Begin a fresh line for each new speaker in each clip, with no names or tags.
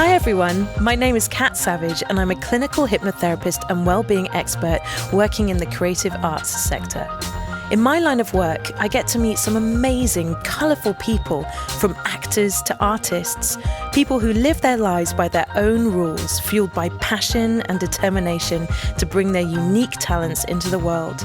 Hi everyone, my name is Kat Savage and I'm a clinical hypnotherapist and wellbeing expert working in the creative arts sector. In my line of work, I get to meet some amazing, colourful people, from actors to artists, people who live their lives by their own rules, fueled by passion and determination to bring their unique talents into the world.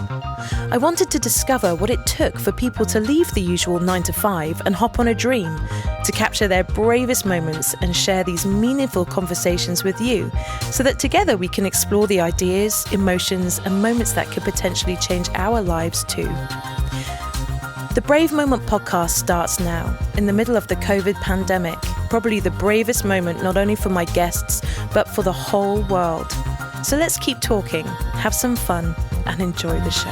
I wanted to discover what it took for people to leave the usual 9 to 5 and hop on a dream, to capture their bravest moments and share these meaningful conversations with you, so that together we can explore the ideas, emotions, and moments that could potentially change our lives too. The Brave Moment podcast starts now, in the middle of the COVID pandemic, probably the bravest moment not only for my guests, but for the whole world. So let's keep talking, have some fun, and enjoy the show.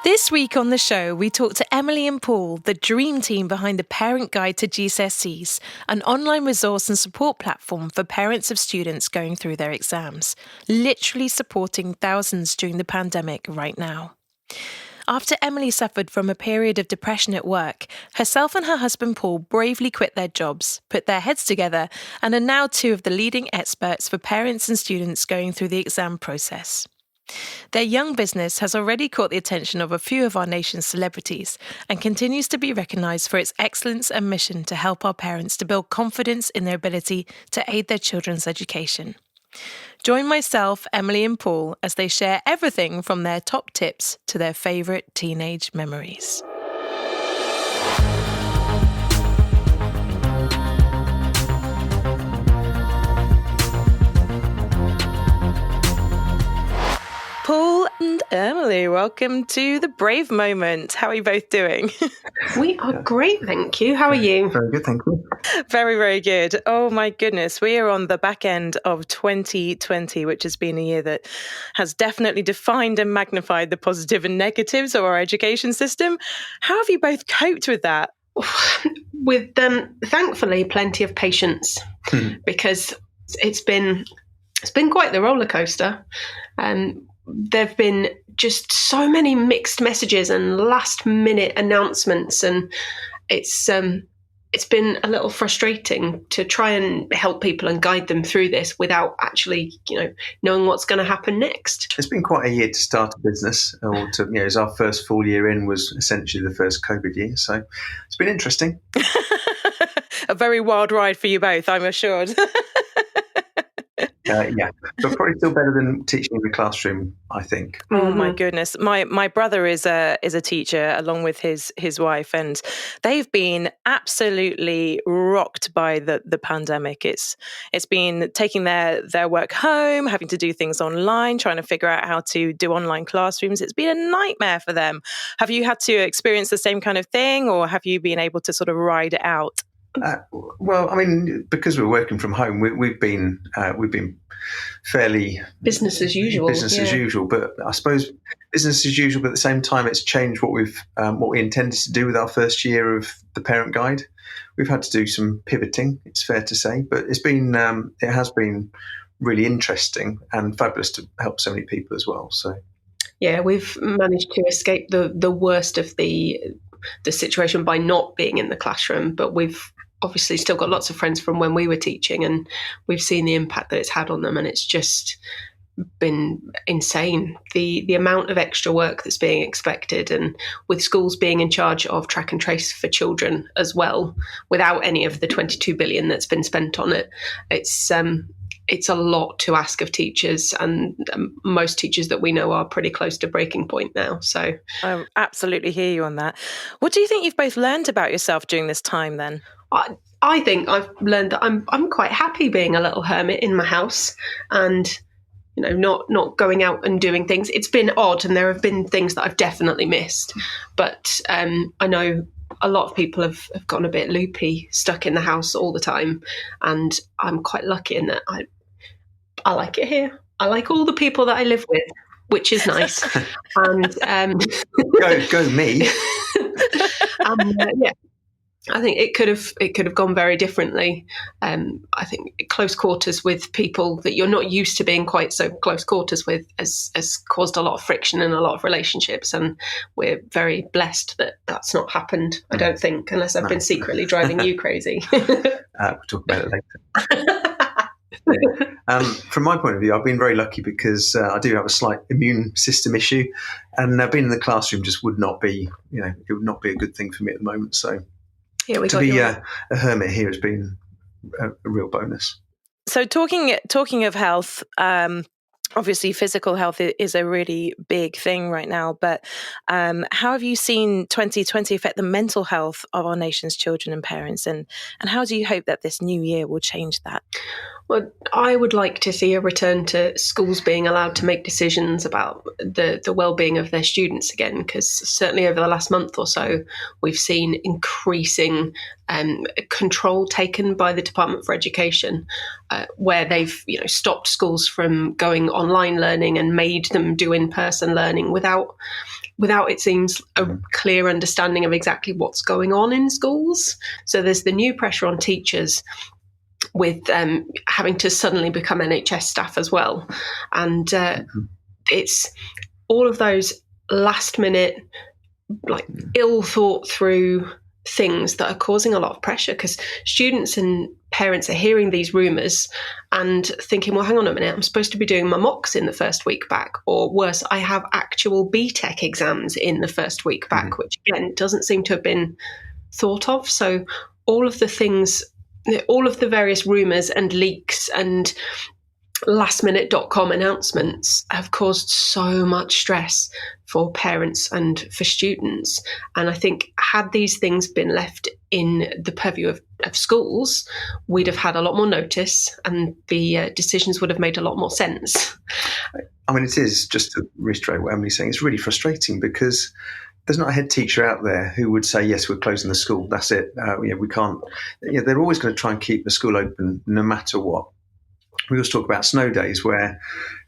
This week on the show, we talk to Emily and Paul, the dream team behind the Parent Guide to GCSEs, an online resource and support platform for parents of students going through their exams, literally supporting thousands during the pandemic right now. After Emily suffered from a period of depression at work, herself and her husband Paul bravely quit their jobs, put their heads together, and are now two of the leading experts for parents and students going through the exam process. Their young business has already caught the attention of a few of our nation's celebrities and continues to be recognised for its excellence and mission to help our parents to build confidence in their ability to aid their children's education. Join myself, Emily and Paul as they share everything from their top tips to their favourite teenage memories. Paul and Emily, welcome to the Brave Moment. How are you both doing?
We are great, thank you. How are you?
Very good, thank you.
Very, very good. Oh my goodness, we are on the back end of 2020, which has been a year that has definitely defined and magnified the positive and negatives of our education system. How have you both coped with that?
With thankfully plenty of patience, because it's been quite the roller coaster. There've been just so many mixed messages and last minute announcements, and it's been a little frustrating to try and help people and guide them through this without actually, knowing what's going to happen next.
It's been quite a year to start a business, or to, as our first full year in was essentially the first COVID year. So it's been interesting.
A very wild ride for you both, I'm assured.
Yeah, but probably still better than teaching in the classroom, I think.
Oh my goodness. My brother is a teacher along with his wife, and they've been absolutely rocked by the pandemic. It's been taking their work home, having to do things online, trying to figure out how to do online classrooms. It's been a nightmare for them. Have you had to experience the same kind of thing, or have you been able to sort of ride it out?
Well, I mean, because we're working from home, we've been fairly
business as usual.
As usual, but I suppose business as usual. But at the same time, it's changed what we intended to do with our first year of the Parent Guide. We've had to do some pivoting. It's fair to say, but it has been really interesting and fabulous to help so many people as well. So,
yeah, we've managed to escape the worst of the situation by not being in the classroom, but we've obviously still got lots of friends from when we were teaching, and we've seen the impact that it's had on them, and it's just been insane, the amount of extra work that's being expected, and with schools being in charge of track and trace for children as well, without any of the 22 billion that's been spent on it. It's a lot to ask of teachers, and most teachers that we know are pretty close to breaking point now. So
I absolutely hear you on that. What do you think you've both learned about yourself during this time then?
I think I've learned that I'm quite happy being a little hermit in my house and, not going out and doing things. It's been odd, and there have been things that I've definitely missed. But I know a lot of people have gotten a bit loopy, stuck in the house all the time. And I'm quite lucky in that I like it here. I like all the people that I live with, which is nice. And
go me.
Yeah. I think it could have gone very differently. I think close quarters with people that you're not used to being quite so close quarters with has caused a lot of friction in a lot of relationships, and we're very blessed that that's not happened. I don't think, unless I've been secretly driving you crazy.
We'll talk about it later. From my point of view, I've been very lucky because I do have a slight immune system issue, and being in the classroom just would not be, it would not be a good thing for me at the moment. So to be a hermit here has been a real bonus.
So talking of health, obviously physical health is a really big thing right now, but how have you seen 2020 affect the mental health of our nation's children and parents, and how do you hope that this new year will change that?
Well, I would like to see a return to schools being allowed to make decisions about the well-being of their students again, because certainly over the last month or so, we've seen increasing control taken by the Department for Education, where they've stopped schools from going online learning and made them do in-person learning without, it seems, a clear understanding of exactly what's going on in schools. So there's the new pressure on teachers with having to suddenly become NHS staff as well. And it's all of those last minute, ill thought through things that are causing a lot of pressure, because students and parents are hearing these rumours and thinking, well, hang on a minute, I'm supposed to be doing my mocks in the first week back, or worse, I have actual BTEC exams in the first week back, which again doesn't seem to have been thought of. So all of the various rumours and leaks and lastminute.com announcements have caused so much stress for parents and for students. And I think had these things been left in the purview of schools, we'd have had a lot more notice and the decisions would have made a lot more sense.
I mean, it is, just to reiterate what Emily's saying, it's really frustrating because there's not a head teacher out there who would say, yes, we're closing the school, that's it. We can't. They're always going to try and keep the school open no matter what. We always talk about snow days where,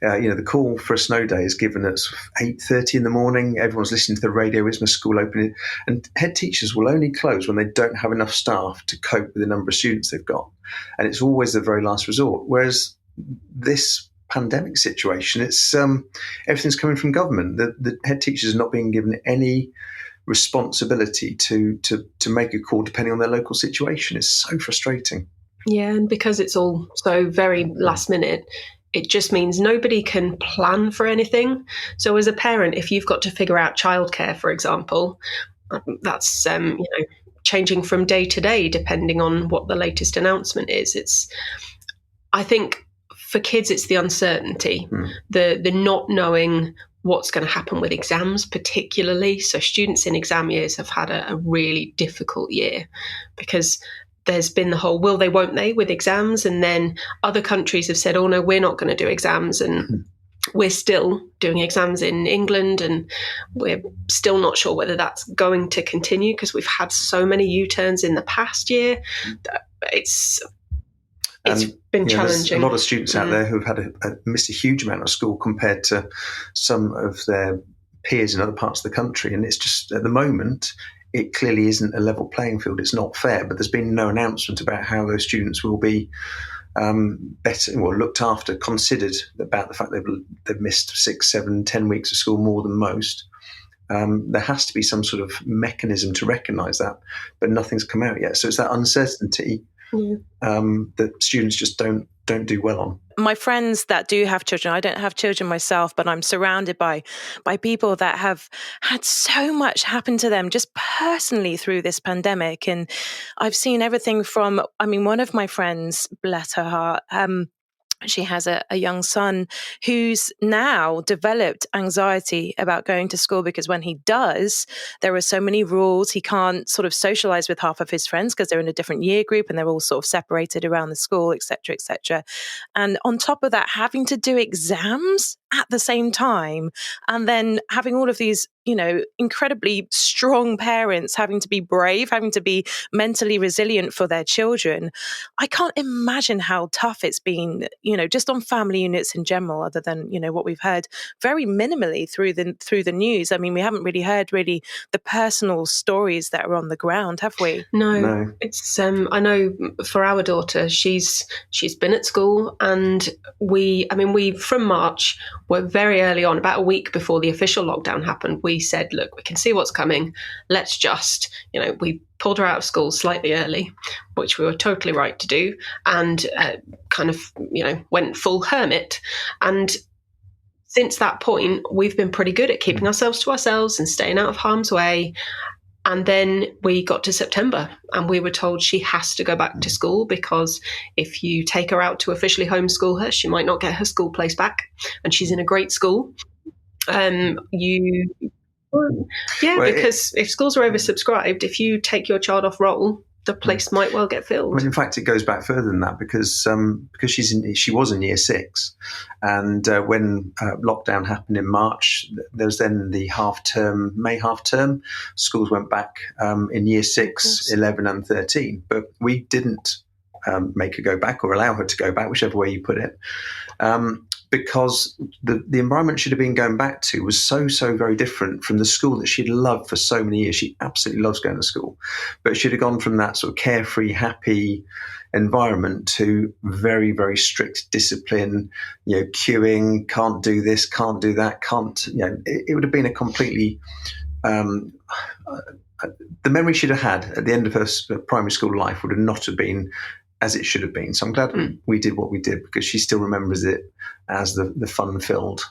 the call for a snow day is given at 8:30 in the morning. Everyone's listening to the radio, is my school open? And head teachers will only close when they don't have enough staff to cope with the number of students they've got. And it's always the very last resort. Whereas this pandemic situation, it's everything's coming from government. The head teachers are not being given any responsibility to make a call depending on their local situation. It's so frustrating.
Yeah, and because it's all so very last minute, it just means nobody can plan for anything. So as a parent, if you've got to figure out childcare, for example, that's changing from day to day depending on what the latest announcement is. I think for kids, it's the uncertainty, the not knowing what's going to happen with exams particularly. So students in exam years have had a really difficult year because there's been the whole will they, won't they with exams. And then other countries have said, oh, no, we're not going to do exams. And we're still doing exams in England, and we're still not sure whether that's going to continue because we've had so many U-turns in the past year. It's been challenging.
There's a lot of students out there who've had missed a huge amount of school compared to some of their peers in other parts of the country. And it's just, at the moment, it clearly isn't a level playing field. It's not fair, but there's been no announcement about how those students will be better or looked after, considered about the fact they've missed 6, 7, 10 weeks of school more than most. There has to be some sort of mechanism to recognise that, but nothing's come out yet. So it's that uncertainty that students just don't do well on.
My friends that do have children, I don't have children myself, but I'm surrounded by people that have had so much happen to them just personally through this pandemic. And I've seen everything from, one of my friends, bless her heart, she has a young son who's now developed anxiety about going to school because when he does, there are so many rules. He can't sort of socialize with half of his friends because they're in a different year group and they're all sort of separated around the school, et cetera, et cetera. And on top of that, having to do exams at the same time. And then having all of these, incredibly strong parents having to be brave, having to be mentally resilient for their children. I can't imagine how tough it's been, just on family units in general, other than, what we've heard very minimally through the news. I mean, we haven't really heard the personal stories that are on the ground, have we?
No. It's I know for our daughter, she's been at school, and we from March were very early on, about a week before the official lockdown happened. We said, look, we can see what's coming. Let's just, we pulled her out of school slightly early, which we were totally right to do, and went full hermit. And since that point, we've been pretty good at keeping ourselves to ourselves and staying out of harm's way. And then we got to September and we were told she has to go back to school, because if you take her out to officially homeschool her, she might not get her school place back. And she's in a great school. Because if schools are oversubscribed, if you take your child off roll, the place might well get filled.
Well, in fact, it goes back further than that, because she was in year 6, and when lockdown happened in March, there was then the May half term. Schools went back in year 6, 11, and 13, but we didn't make her go back or allow her to go back, whichever way you put it. Because the environment she'd have been going back to was so very different from the school that she'd loved for so many years. She absolutely loves going to school. But she'd have gone from that sort of carefree, happy environment to very, very strict discipline, queuing, can't do this, can't do that, it would have been a completely... the memory she'd have had at the end of her primary school life would have not have been as it should have been. So I'm glad we did what we did, because she still remembers it as the fun-filled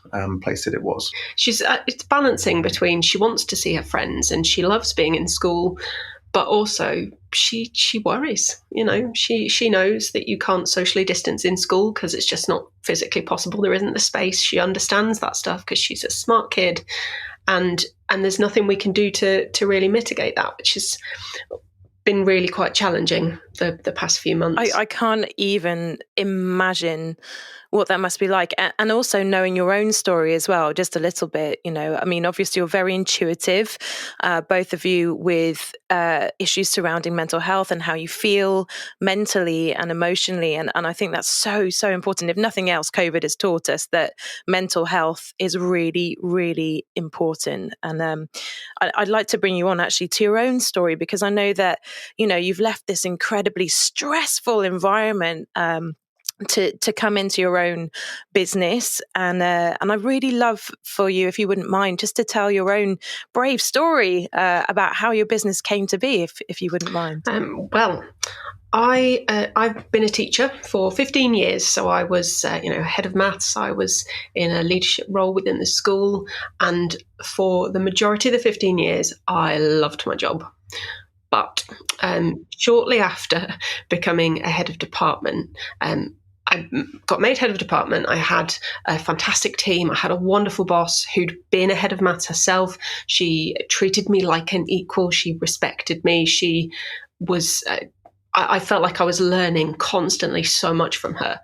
place that it was.
It's balancing between, she wants to see her friends and she loves being in school, but also she worries. She knows that you can't socially distance in school because it's just not physically possible. There isn't the space. She understands that stuff because she's a smart kid, and there's nothing we can do to really mitigate that, which is been really quite challenging the past few months.
I can't even imagine what that must be like. And also knowing your own story as well, just a little bit, obviously you're very intuitive, both of you, with issues surrounding mental health and how you feel mentally and emotionally. And I think that's so important. If nothing else, COVID has taught us that mental health is really, really important. And I'd like to bring you on actually to your own story, because I know that, you've left this incredibly stressful environment to come into your own business, and I'd really love for you, if you wouldn't mind, just to tell your own brave story about how your business came to be, if you wouldn't mind.
Well, I've been a teacher for 15 years, so I was head of maths. I was in a leadership role within the school, and for the majority of the 15 years, I loved my job. But shortly after becoming a head of department, I got made head of department. I had a fantastic team. I had a wonderful boss who'd been a head of maths herself. She treated me like an equal. She respected me. She was, I felt like I was learning constantly so much from her.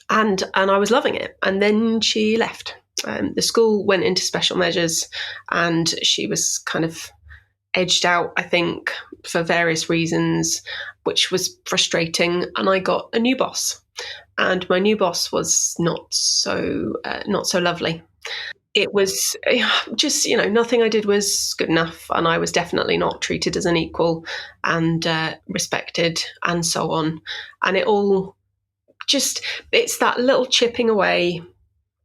And I was loving it. And then she left. The school went into special measures, and she was kind of edged out, I think, for various reasons, which was frustrating. And I got a new boss, and my new boss was not so lovely. It was just, nothing I did was good enough, and I was definitely not treated as an equal and respected, and so on. And it all just, it's that little chipping away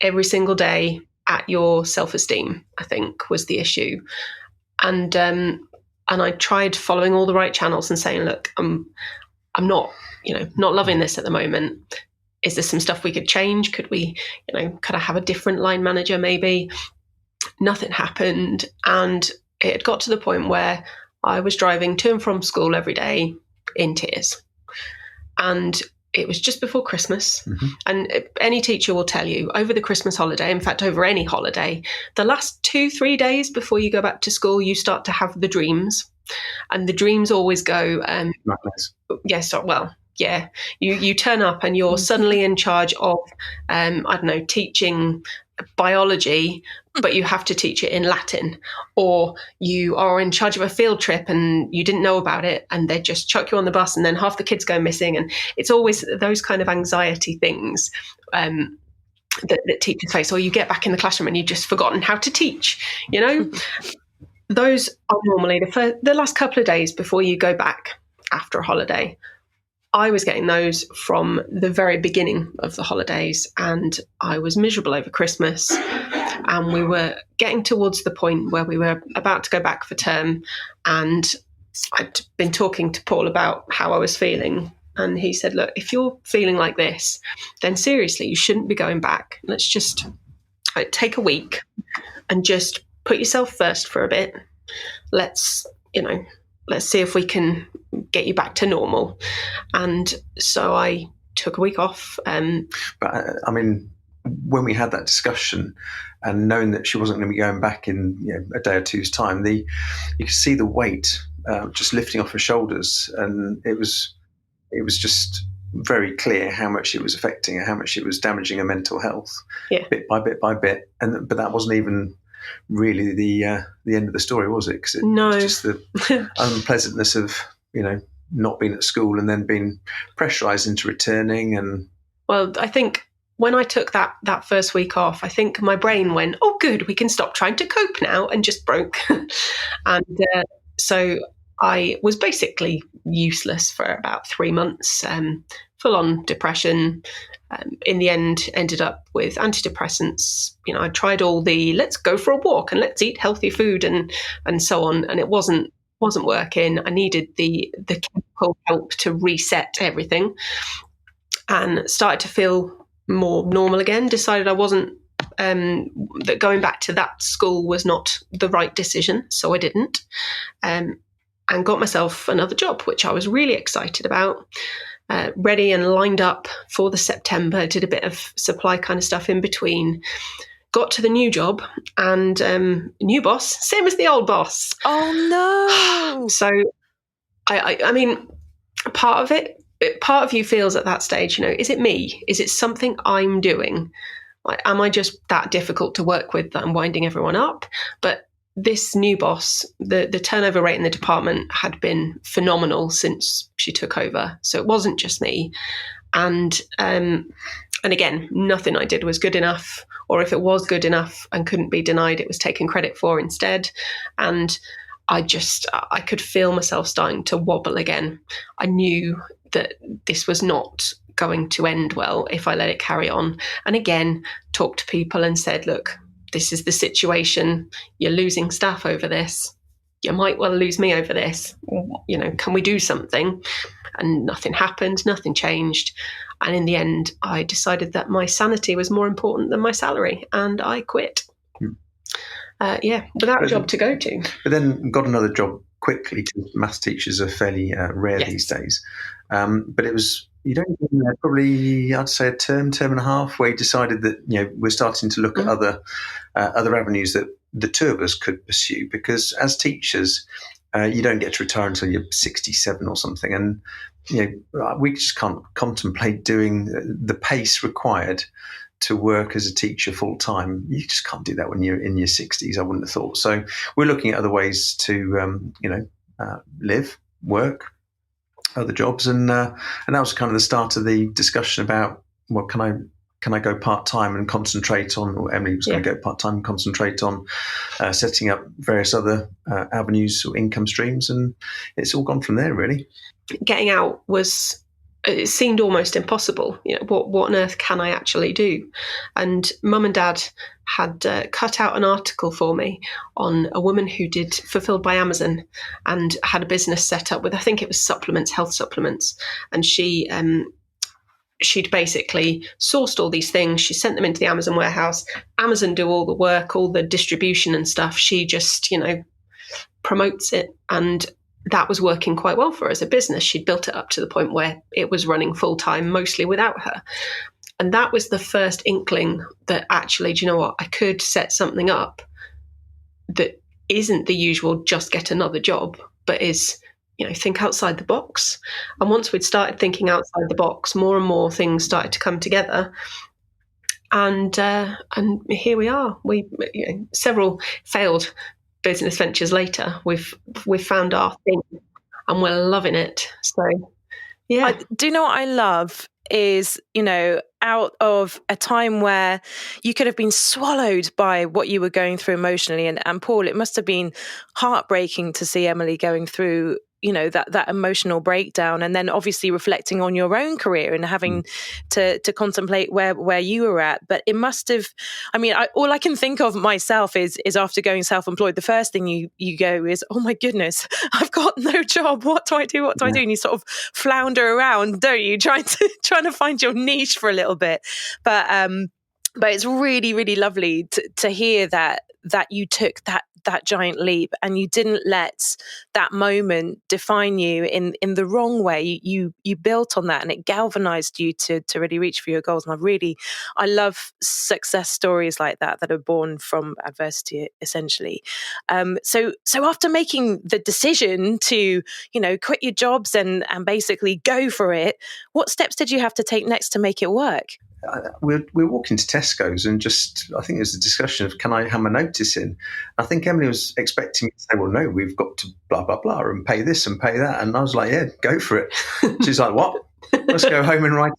every single day at your self-esteem, I think, was the issue. And I tried following all the right channels and saying, look, I'm not loving this at the moment. Is there some stuff we could change? Could we, could I have a different line manager maybe? Nothing happened. And it had got to the point where I was driving to and from school every day in tears. And it was just before Christmas. Mm-hmm. And any teacher will tell you, over the Christmas holiday, in fact, over any holiday, the last 2-3 days before you go back to school, you start to have the dreams. And the dreams always go, you turn up and you're suddenly in charge of, teaching biology, but you have to teach it in Latin, or you are in charge of a field trip and you didn't know about it and they just chuck you on the bus and then half the kids go missing. And it's always those kind of anxiety things that teachers face, or you get back in the classroom and you've just forgotten how to teach, Those are normally the last couple of days before you go back after a holiday. I was getting those from the very beginning of the holidays, and I was miserable over Christmas. And we were getting towards the point where we were about to go back for term, and I'd been talking to Paul about how I was feeling. And he said, look, if you're feeling like this, then seriously, you shouldn't be going back. Let's just take a week and just put yourself first for a bit. Let's see if we can get you back to normal. And so I took a week off.
But I mean, when we had that discussion and knowing that she wasn't going to be going back in a day or two's time, you could see the weight just lifting off her shoulders. And it was just very clear how much it was affecting her, how much it was damaging her mental health, bit by bit by bit. But that wasn't even really the end of the story, was it? Because
no.
Just the unpleasantness of not being at school and then being pressurised into returning. And
well, I think when I took that first week off, I think my brain went, "Oh, good, we can stop trying to cope now," and just broke. And so I was basically useless for about 3 months, full on depression. In the end, ended up with antidepressants. I tried all the let's go for a walk and let's eat healthy food and so on, and it wasn't working. I needed the chemical help to reset everything, and started to feel more normal again. Decided I wasn't that going back to that school was not the right decision, so I didn't, and got myself another job, which I was really excited about. Ready and lined up for the September, did a bit of supply kind of stuff in between, got to the new job, and new boss, same as the old boss.
Oh no.
So I mean, part of you feels at that stage, is it me? Is it something I'm doing? Like, am I just that difficult to work with that I'm winding everyone up? But this new boss, the turnover rate in the department had been phenomenal since she took over. So it wasn't just me. And again, nothing I did was good enough, or if it was good enough and couldn't be denied, it was taken credit for instead. And I could feel myself starting to wobble again. I knew that this was not going to end well if I let it carry on. And again, talked to people and said, look, this is the situation. You're losing staff over this. You might well lose me over this. Can we do something? And nothing happened, nothing changed. And in the end, I decided that my sanity was more important than my salary, and I quit. Without a job to go to.
But then got another job quickly, because maths teachers are fairly rare these days. But it was, probably, I'd say a term and a half, where you decided that, we're starting to look at other avenues that the two of us could pursue, because as teachers, you don't get to retire until you're 67 or something. And, we just can't contemplate doing the pace required to work as a teacher full time. You just can't do that when you're in your 60s, I wouldn't have thought. So we're looking at other ways to, live, work, other jobs. And that was kind of the start of the discussion about, well, can I go part-time and concentrate on, or Emily was going to go part-time and concentrate on setting up various other avenues or income streams. And it's all gone from there, really.
Getting out it seemed almost impossible. What on earth can I actually do? And Mum and Dad had cut out an article for me on a woman who did Fulfilled by Amazon and had a business set up with, I think it was supplements, health supplements. And she'd basically sourced all these things. She sent them into the Amazon warehouse. Amazon do all the work, all the distribution and stuff. She just, promotes it. And that was working quite well for her as a business. She'd built it up to the point where it was running full time, mostly without her. And that was the first inkling that actually, do you know what? I could set something up that isn't the usual just get another job, but is, think outside the box. And once we'd started thinking outside the box, more and more things started to come together. And here we are. We several failed business ventures later, we've found our thing, and we're loving it. So, yeah.
Do you know what I love is, out of a time where you could have been swallowed by what you were going through emotionally. And Paul, it must have been heartbreaking to see Emily going through, that emotional breakdown, and then obviously reflecting on your own career and having to contemplate where you were at. But it must have, all I can think of myself is after going self-employed, the first thing you go is, oh my goodness, I've got no job. What do I do? What do I do? And you sort of flounder around, don't you? Trying to find your niche for a little bit. But it's really, really lovely to hear that you took that giant leap and you didn't let that moment define you in the wrong way. You built on that, and it galvanized you to really reach for your goals. And I love success stories like that are born from adversity, essentially. So after making the decision to, quit your jobs and basically go for it, what steps did you have to take next to make it work?
We're walking to Tesco's, and I think it was a discussion of, can I have my notice in? I think Emily was expecting me to say, well, no, we've got to blah, blah, blah, and pay this and pay that. And I was like, yeah, go for it. She's like, what? Let's go home and write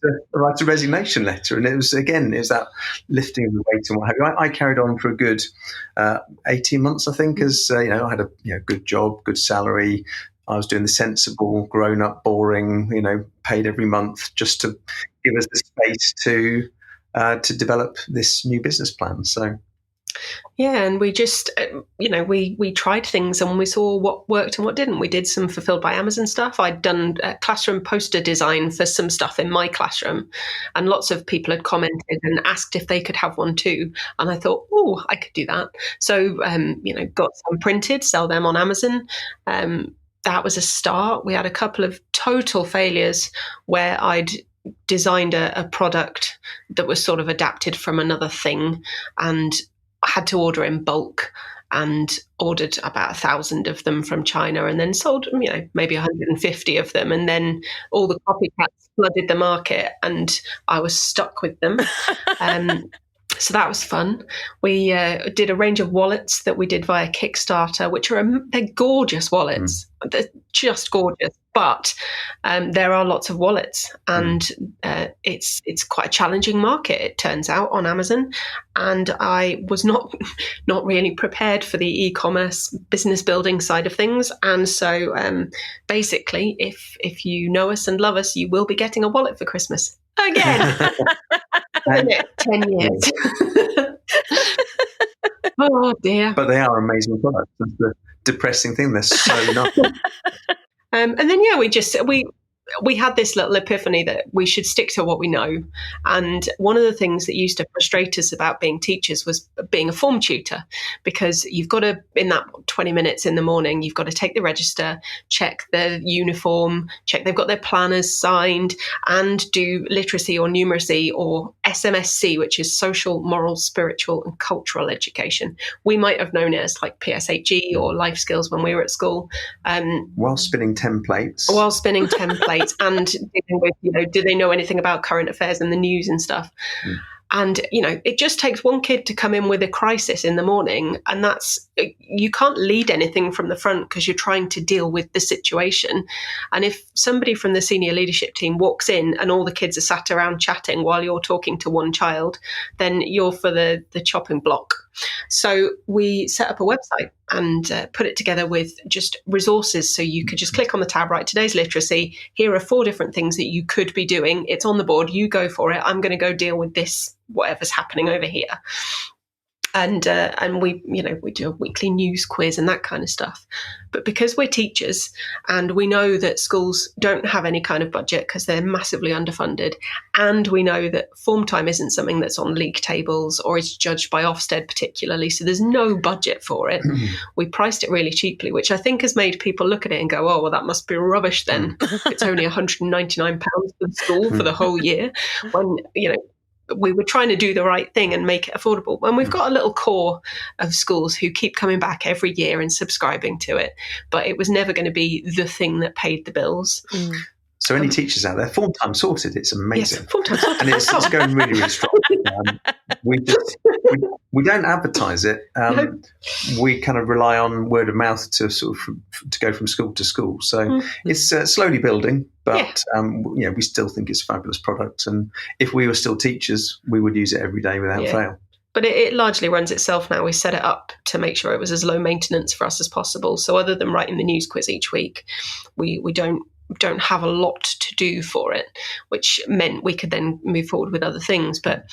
a resignation letter. And it was that lifting of the weight and what have you. I carried on for a good 18 months, I think, as I had a good job, good salary. I was doing the sensible, grown-up, boring, paid every month, just to give us the space to develop this new business plan. So,
yeah, and we just, we tried things and we saw what worked and what didn't. We did some Fulfilled by Amazon stuff. I'd done classroom poster design for some stuff in my classroom, and lots of people had commented and asked if they could have one too. And I thought, oh, I could do that. So, got some printed, sell them on Amazon. That was a start. We had a couple of total failures where I'd designed a product that was sort of adapted from another thing, and I had to order in bulk, and ordered about 1,000 of them from China, and then sold, maybe 150 of them. And then all the copycats flooded the market and I was stuck with them. So that was fun. We did a range of wallets that we did via Kickstarter, which they're gorgeous wallets. They're just gorgeous. But there are lots of wallets, and it's quite a challenging market, it turns out, on Amazon. And I was not really prepared for the e-commerce business building side of things. And so basically, if you know us and love us, you will be getting a wallet for Christmas. Again. 10 years. Oh dear.
But they are amazing products. That's the depressing thing. They're so nothing.
And then we had this little epiphany that we should stick to what we know. And one of the things that used to frustrate us about being teachers was being a form tutor, because you've got to, in that 20 minutes in the morning, you've got to take the register, check their uniform, check they've got their planners signed, and do literacy or numeracy or SMSC, which is social, moral, spiritual and cultural education. We might have known it as like PSHE or life skills when we were at school.
While spinning templates.
And dealing with, do they know anything about current affairs and the news and stuff? And, it just takes one kid to come in with a crisis in the morning, and you can't lead anything from the front because you're trying to deal with the situation. And if somebody from the senior leadership team walks in and all the kids are sat around chatting while you're talking to one child, then you're for the chopping block. So we set up a website and put it together with just resources. So you could just click on the tab, right, today's literacy. Here are 4 different things that you could be doing. It's on the board. You go for it. I'm going to go deal with this, whatever's happening over here. And we do a weekly news quiz and that kind of stuff. But because we're teachers and we know that schools don't have any kind of budget because they're massively underfunded, and we know that form time isn't something that's on league tables or is judged by Ofsted particularly, so there's no budget for it. We priced it really cheaply, which I think has made people look at it and go, oh, well, that must be rubbish then. It's only £199 for the school for the whole year, when, we were trying to do the right thing and make it affordable. And we've got a little core of schools who keep coming back every year and subscribing to it, but it was never going to be the thing that paid the bills.
So any teachers out there, form time sorted. It's amazing.
Yes, full time.
And it's going really, really strong. We don't advertise it.
No.
We kind of rely on word of mouth to sort of to go from school to school. So it's slowly building, but we still think it's a fabulous product. And if we were still teachers, we would use it every day without fail.
But it largely runs itself now. We set it up to make sure it was as low maintenance for us as possible. So other than writing the news quiz each week, we don't have a lot to do for it, which meant we could then move forward with other things. But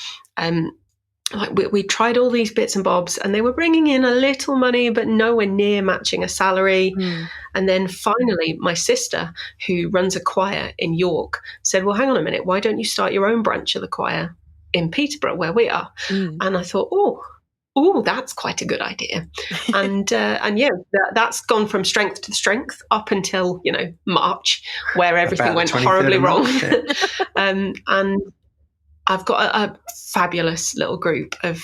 we tried all these bits and bobs, and they were bringing in a little money, but nowhere near matching a salary. And then finally, my sister, who runs a choir in York, said, well, hang on a minute, why don't you start your own branch of the choir in Peterborough, where we are? And I thought, oh, that's quite a good idea. And that's gone from strength to strength up until, March, where everything went horribly wrong. And I've got a fabulous little group of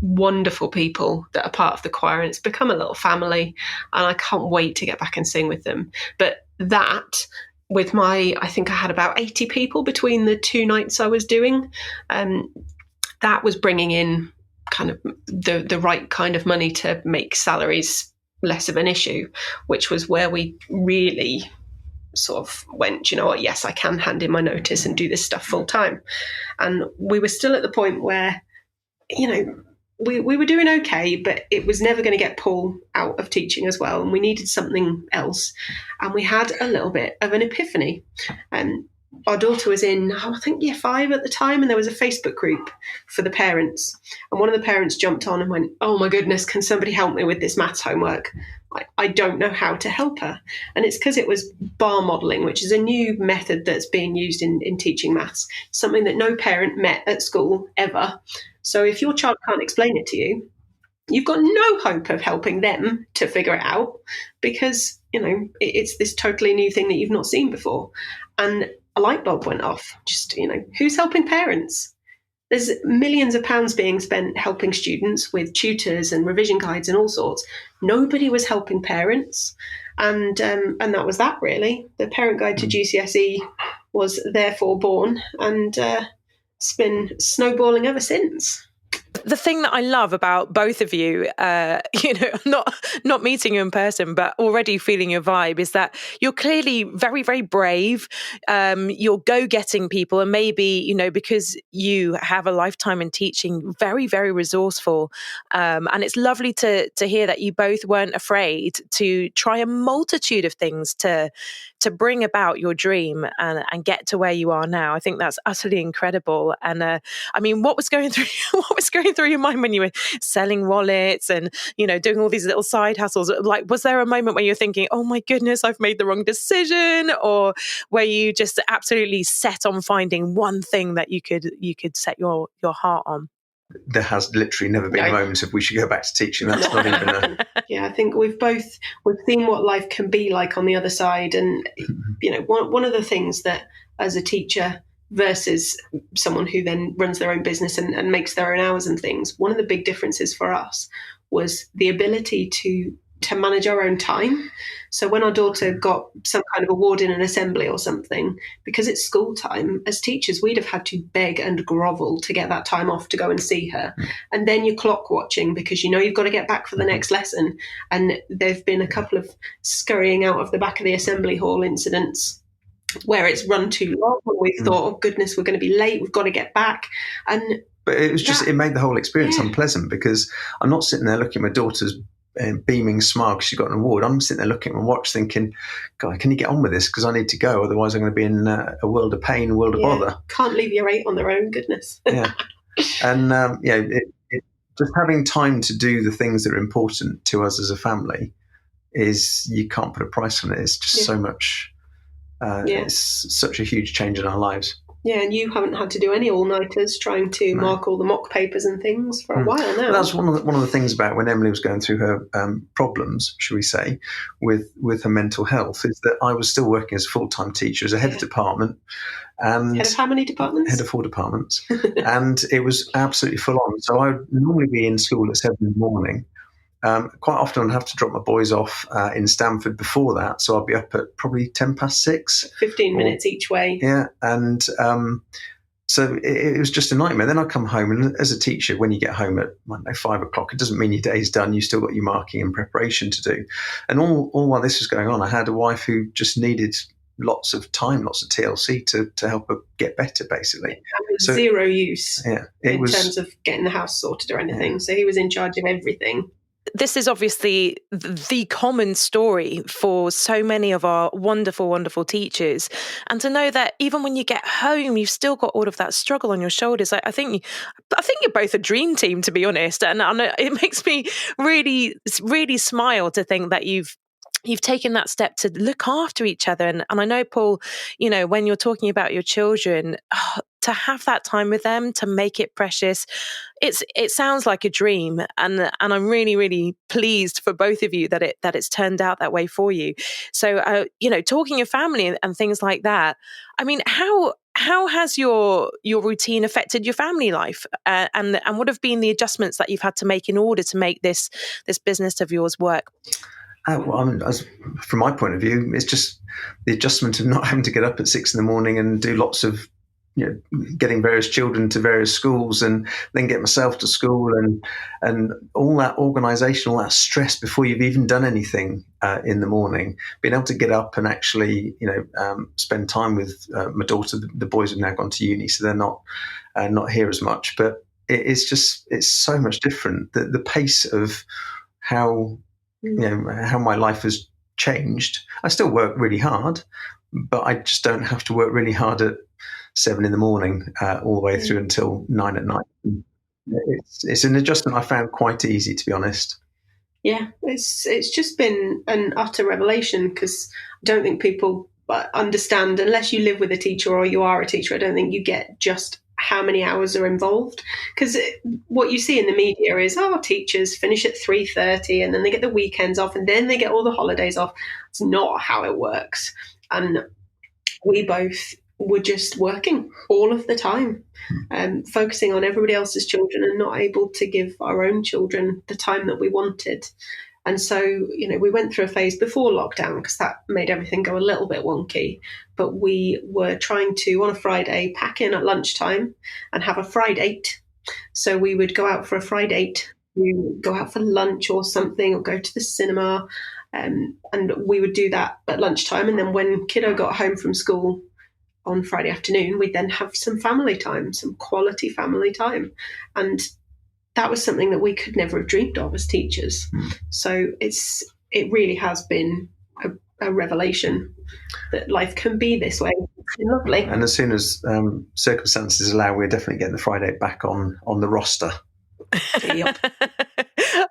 wonderful people that are part of the choir, and it's become a little family, and I can't wait to get back and sing with them. But that, with I think I had about 80 people between the 2 nights I was doing, that was bringing in kind of the right kind of money to make salaries less of an issue, which was where we really sort of went, you know what, yes, I can hand in my notice and do this stuff full time. And we were still at the point where, we were doing okay, but it was never going to get Paul out of teaching as well. And we needed something else. And we had a little bit of an epiphany. And our daughter was in, I think, year 5 at the time, and there was a Facebook group for the parents. And one of the parents jumped on and went, oh my goodness, can somebody help me with this maths homework? I don't know how to help her. And it's because it was bar modelling, which is a new method that's being used in teaching maths, something that no parent met at school ever. So if your child can't explain it to you, you've got no hope of helping them to figure it out, because, it's this totally new thing that you've not seen before. And a light bulb went off. Just, who's helping parents? There's millions of pounds being spent helping students with tutors and revision guides and all sorts. Nobody was helping parents. And that was that, really. The parent guide to GCSE was therefore born, and it's been snowballing ever since.
The thing that I love about both of you, not meeting you in person, but already feeling your vibe, is that you're clearly very, very brave. You're go-getting people, and maybe, because you have a lifetime in teaching, very, very resourceful. And it's lovely to hear that you both weren't afraid to try a multitude of things to bring about your dream and get to where you are now. I think that's utterly incredible. And what was going through your mind when you were selling wallets and, doing all these little side hustles? Like, was there a moment where you're thinking, oh my goodness, I've made the wrong decision? Or were you just absolutely set on finding one thing that you could set your heart on?
There has literally never been a moment of we should go back to teaching. That's not even a...
Yeah, I think we've seen what life can be like on the other side. And, one of the things that as a teacher versus someone who then runs their own business and makes their own hours and things, one of the big differences for us was the ability to manage our own time. So when our daughter got some kind of award in an assembly or something, because it's school time, as teachers, we'd have had to beg and grovel to get that time off to go and see her. And then you're clock watching because you've got to get back for the next lesson. And there've been a couple of scurrying out of the back of the assembly hall incidents where it's run too long and we thought, oh goodness, we're going to be late, we've got to get back. But
it was just, it made the whole experience unpleasant, because I'm not sitting there looking at my daughter's beaming smile because she got an award. I'm sitting there looking at my watch thinking, God, can you get on with this? Because I need to go. Otherwise I'm going to be in a world of pain, a world of bother.
Can't leave your 8 on their own, goodness.
Yeah. And, just having time to do the things that are important to us as a family you can't put a price on it. It's just so much, it's such a huge change in our lives.
Yeah, and you haven't had to do any all-nighters trying to mark all the mock papers and things for a while now.
Well, that's one of the things about when Emily was going through her problems, shall we say, with her mental health, is that I was still working as a full-time teacher, as a head of department. And
head of how many departments?
Head of 4 departments. And it was absolutely full on. So I would normally be in school at 7 in the morning, quite often I'd have to drop my boys off in Stamford before that, so I'll be up at probably 6:10.
15 minutes each way.
Yeah, and so it was just a nightmare. Then I come home, and as a teacher, when you get home at 5 o'clock, it doesn't mean your day's done. You've still got your marking and preparation to do. And all while this was going on, I had a wife who just needed lots of time, lots of TLC to help her get better, basically.
So, zero use
in
terms of getting the house sorted or anything. Yeah. So he was in charge of everything.
This is obviously the common story for so many of our wonderful, wonderful teachers. And to know that even when you get home, you've still got all of that struggle on your shoulders. I think you're both a dream team, to be honest. And it makes me really, really smile to think that you've taken that step to look after each other. And I know, Paul, when you're talking about your children, to have that time with them, to make it precious, it sounds like a dream. And I'm really, really pleased for both of you that it's turned out that way for you. So, talking of family and things like that, I mean, how has your routine affected your family life? And what have been the adjustments that you've had to make in order to make this business of yours work?
From my point of view, it's just the adjustment of not having to get up at 6 a.m. and do lots of, getting various children to various schools and then get myself to school and all that organisation, all that stress before you've even done anything in the morning. Being able to get up and actually, spend time with my daughter. The boys have now gone to uni, so they're not here as much. But it's so much different. The pace of how my life has changed. I still work really hard, but I just don't have to work really hard at 7 a.m. all the way through until 9 p.m. It's an adjustment I found quite easy, to be honest.
Yeah, it's just been an utter revelation, because I don't think people understand, unless you live with a teacher or you are a teacher, I don't think you get just how many hours are involved. Because what you see in the media is, teachers finish at 3:30 and then they get the weekends off and then they get all the holidays off. It's not how it works. And we both were just working all of the time, focusing on everybody else's children and not able to give our own children the time that we wanted. And so, we went through a phase before lockdown, because that made everything go a little bit wonky. But we were trying to, on a Friday, pack in at lunchtime and have a Friday. So we would go out for a Friday, we would go out for lunch or something, or go to the cinema. And we would do that at lunchtime. And then when kiddo got home from school on Friday afternoon, we'd then have some family time, some quality family time. And that was something that we could never have dreamed of as teachers. So it really has been a revelation that life can be this way. It's lovely.
And as soon as circumstances allow, we're definitely getting the Friday back on the roster.
Yep.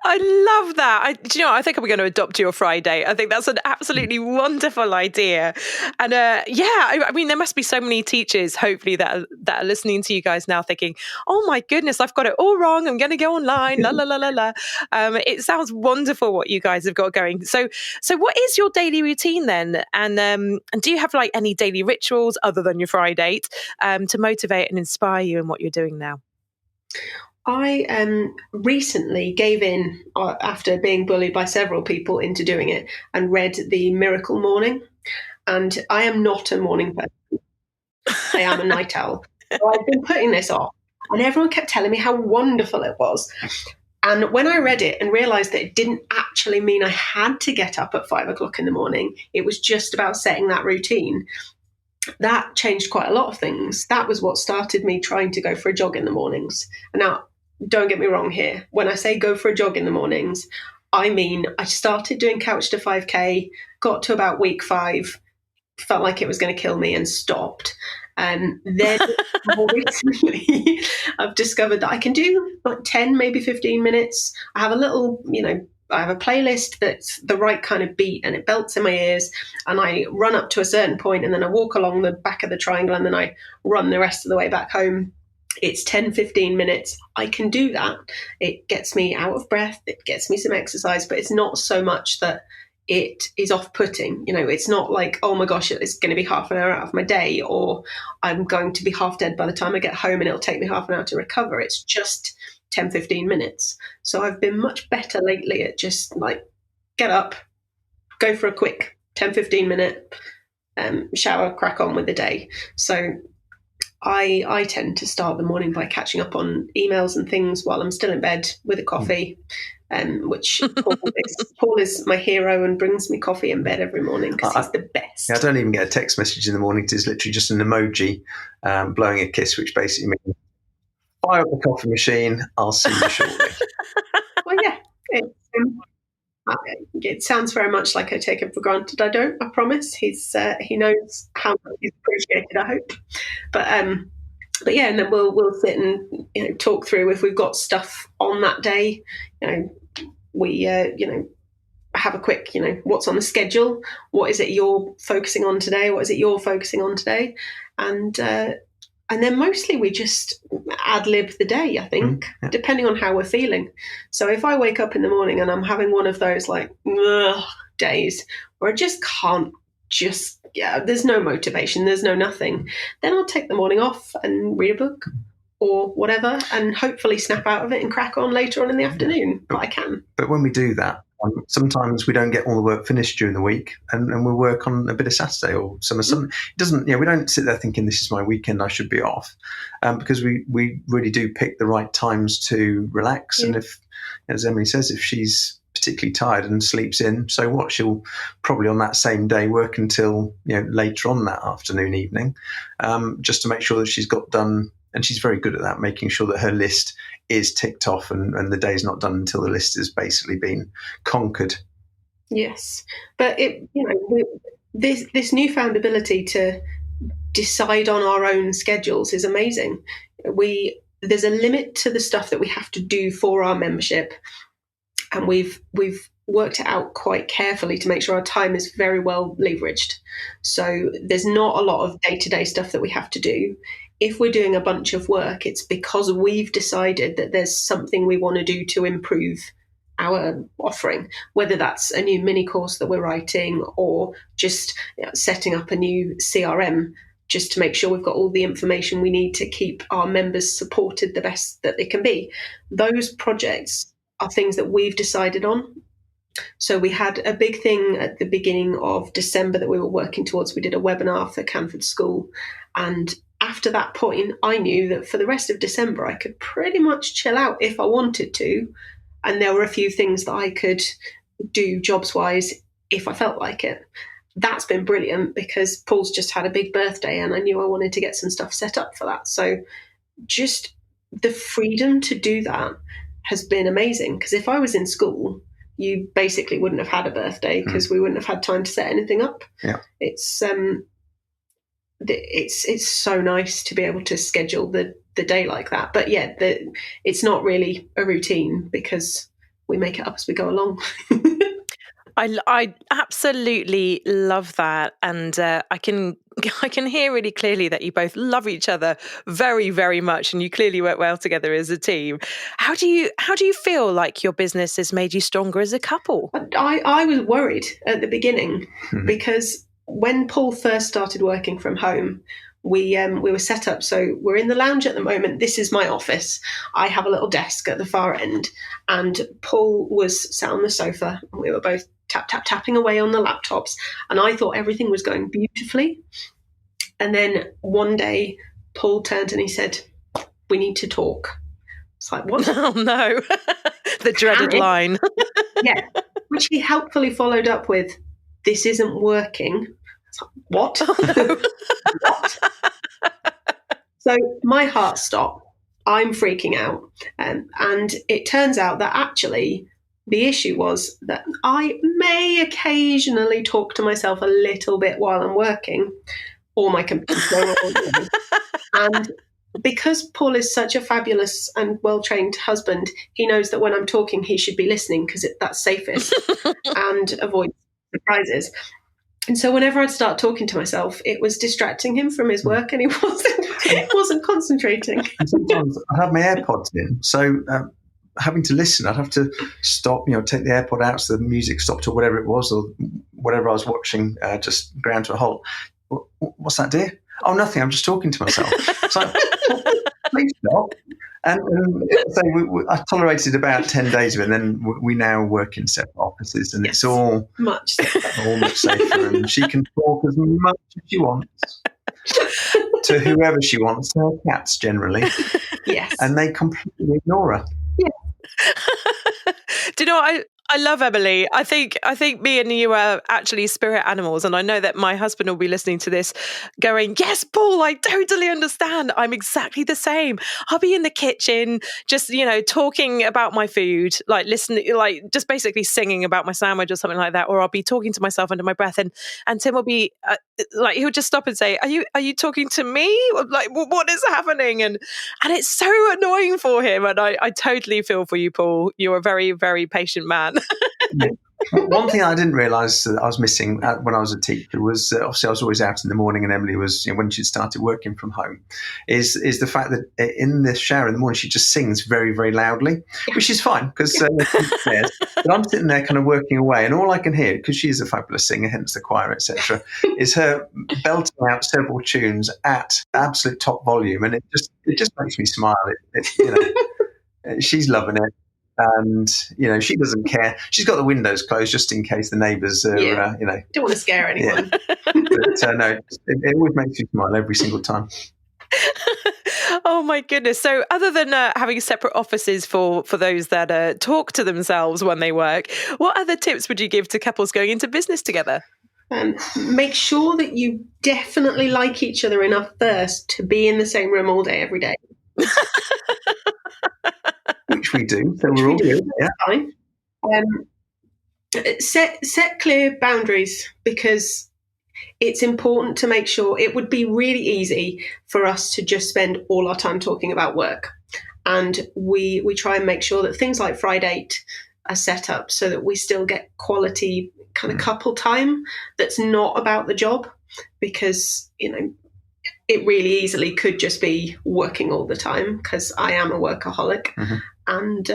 I love that. I think I'm going to adopt your Friday. I think that's an absolutely wonderful idea. And I mean, there must be so many teachers, hopefully, that are listening to you guys now thinking, oh my goodness, I've got it all wrong. I'm going to go online. La, la, la, la, la. It sounds wonderful what you guys have got going. So what is your daily routine then? And do you have any daily rituals other than your Friday to motivate and inspire you in what you're doing now?
I recently gave in, after being bullied by several people into doing it, and read The Miracle Morning. And I am not a morning person. I am a night owl. So I've been putting this off, and everyone kept telling me how wonderful it was. And when I read it and realised that it didn't actually mean I had to get up at 5 o'clock in the morning, it was just about setting that routine. That changed quite a lot of things. That was what started me trying to go for a jog in the mornings. And now, don't get me wrong here. When I say go for a jog in the mornings, I mean I started doing couch to 5K, got to about week 5, felt like it was going to kill me and stopped. And then more recently, I've discovered that I can do 10, maybe 15 minutes. I have a little, I have a playlist that's the right kind of beat and it belts in my ears, and I run up to a certain point and then I walk along the back of the triangle and then I run the rest of the way back home. It's 10, 15 minutes. I can do that. It gets me out of breath. It gets me some exercise, but it's not so much that it is off-putting. It's not like, oh my gosh, it's going to be half an hour out of my day, or I'm going to be half dead by the time I get home and it'll take me half an hour to recover. It's just 10-15 minutes. So I've been much better lately at just like get up, go for a quick 10-15 minute shower, crack on with the day. So I tend to start the morning by catching up on emails and things while I'm still in bed with a coffee, which Paul is my hero and brings me coffee in bed every morning because he's the best.
Yeah, I don't even get a text message in the morning. It's literally just an emoji blowing a kiss, which basically means fire up the coffee machine, I'll see you shortly.
Well, yeah, it sounds very much like I take him for granted. I don't, I promise. He knows how much he's appreciated, I hope. But yeah, and then we'll sit and talk through if we've got stuff on that day. We have a quick what's on the schedule, what is it you're focusing on today, what is it you're focusing on today, and then mostly we just ad-lib the day, I think, depending on how we're feeling. So if I wake up in the morning and I'm having one of those like days where I just can't there's no motivation, there's no nothing, then I'll take the morning off and read a book or whatever and hopefully snap out of it and crack on later on in the afternoon. But I can.
But when we do that, sometimes we don't get all the work finished during the week and we'll work on a bit of Saturday or something. It doesn't, we don't sit there thinking this is my weekend, I should be off, because we really do pick the right times to relax. And if, as Emily says, if she's particularly tired and sleeps in, so what? She'll probably on that same day work until later on that afternoon, evening, just to make sure that she's got done. And she's very good at that, making sure that her list is ticked off and the day's not done until the list has basically been conquered.
Yes, but this newfound ability to decide on our own schedules is amazing. There's a limit to the stuff that we have to do for our membership, and we've worked it out quite carefully to make sure our time is very well leveraged. So there's not a lot of day-to-day stuff that we have to do. If we're doing a bunch of work, it's because we've decided that there's something we want to do to improve our offering, whether that's a new mini course that we're writing or just setting up a new CRM, just to make sure we've got all the information we need to keep our members supported the best that they can be. Those projects are things that we've decided on. So we had a big thing at the beginning of December that we were working towards. We did a webinar for Canford School, and after that point, I knew that for the rest of December, I could pretty much chill out if I wanted to. And there were a few things that I could do jobs-wise if I felt like it. That's been brilliant because Paul's just had a big birthday and I knew I wanted to get some stuff set up for that. So just the freedom to do that has been amazing, because if I was in school, you basically wouldn't have had a birthday because we wouldn't have had time to set anything up. Yeah. It's so nice to be able to schedule the day like that. But yeah, it's not really a routine because we make it up as we go along.
I absolutely love that, and I can hear really clearly that you both love each other very, very much, and you clearly work well together as a team. How do you feel like your business has made you stronger as a couple?
I was worried at the beginning because when Paul first started working from home, we were set up. So we're in the lounge at the moment. This is my office. I have a little desk at the far end, and Paul was sat on the sofa, and we were both tapping away on the laptops. And I thought everything was going beautifully. And then one day, Paul turned and he said, "We need to talk." It's like, what?
Oh no, the dreaded line.
Yeah, which he helpfully followed up with, "This isn't working." What?
Oh, no.
What? So my heart stopped. I'm freaking out. And it turns out that actually the issue was that I may occasionally talk to myself a little bit while I'm working, or my computer. And because Paul is such a fabulous and well-trained husband, he knows that when I'm talking, he should be listening because that's safest and avoid surprises. And so whenever I'd start talking to myself, it was distracting him from his work, and he wasn't concentrating.
And sometimes I'd have my AirPods in, so having to listen, I'd have to stop, take the AirPod out so the music stopped or whatever it was, or whatever I was watching just ground to a halt. What's that, dear? Oh, nothing. I'm just talking to myself. So please stop. So I tolerated about 10 days of it, and then we now work in separate offices, and it's all
much
safer. And she can talk as much as she wants to whoever she wants, her cats generally.
Yes.
And they completely ignore her.
Yeah.
Do you know what I love, Emily? I think me and you are actually spirit animals, and I know that my husband will be listening to this going, yes, Paul, I totally understand. I'm exactly the same. I'll be in the kitchen just, talking about my food, like listening, like just basically singing about my sandwich or something like that, or I'll be talking to myself under my breath, and Tim will be like, he'll just stop and say, are you talking to me? Like, what is happening? And it's so annoying for him, and I totally feel for you, Paul. You're a very, very patient man.
Yeah. One thing I didn't realise that I was missing when I was a teacher was obviously I was always out in the morning, and Emily was, when she started working from home, is the fact that in the shower in the morning she just sings very, very loudly, which is fine because but I'm sitting there kind of working away, and all I can hear, because she is a fabulous singer, hence the choir, etc., is her belting out several tunes at absolute top volume, and it just makes me smile. She's loving it. And, she doesn't care. She's got the windows closed just in case the neighbours are,
Don't want to scare anyone.
Yeah. But no, it always makes you smile every single time.
Oh my goodness. So other than having separate offices for those that talk to themselves when they work, what other tips would you give to couples going into business together?
Make sure that you definitely like each other enough first to be in the same room all day, every day.
Which we do, so we're all good. Yeah.
Fine. Set clear boundaries, because it's important to make sure. It would be really easy for us to just spend all our time talking about work, and we try and make sure that things like Friday date are set up so that we still get quality kind of couple time that's not about the job, because it really easily could just be working all the time, because I am a workaholic.
Mm-hmm.
And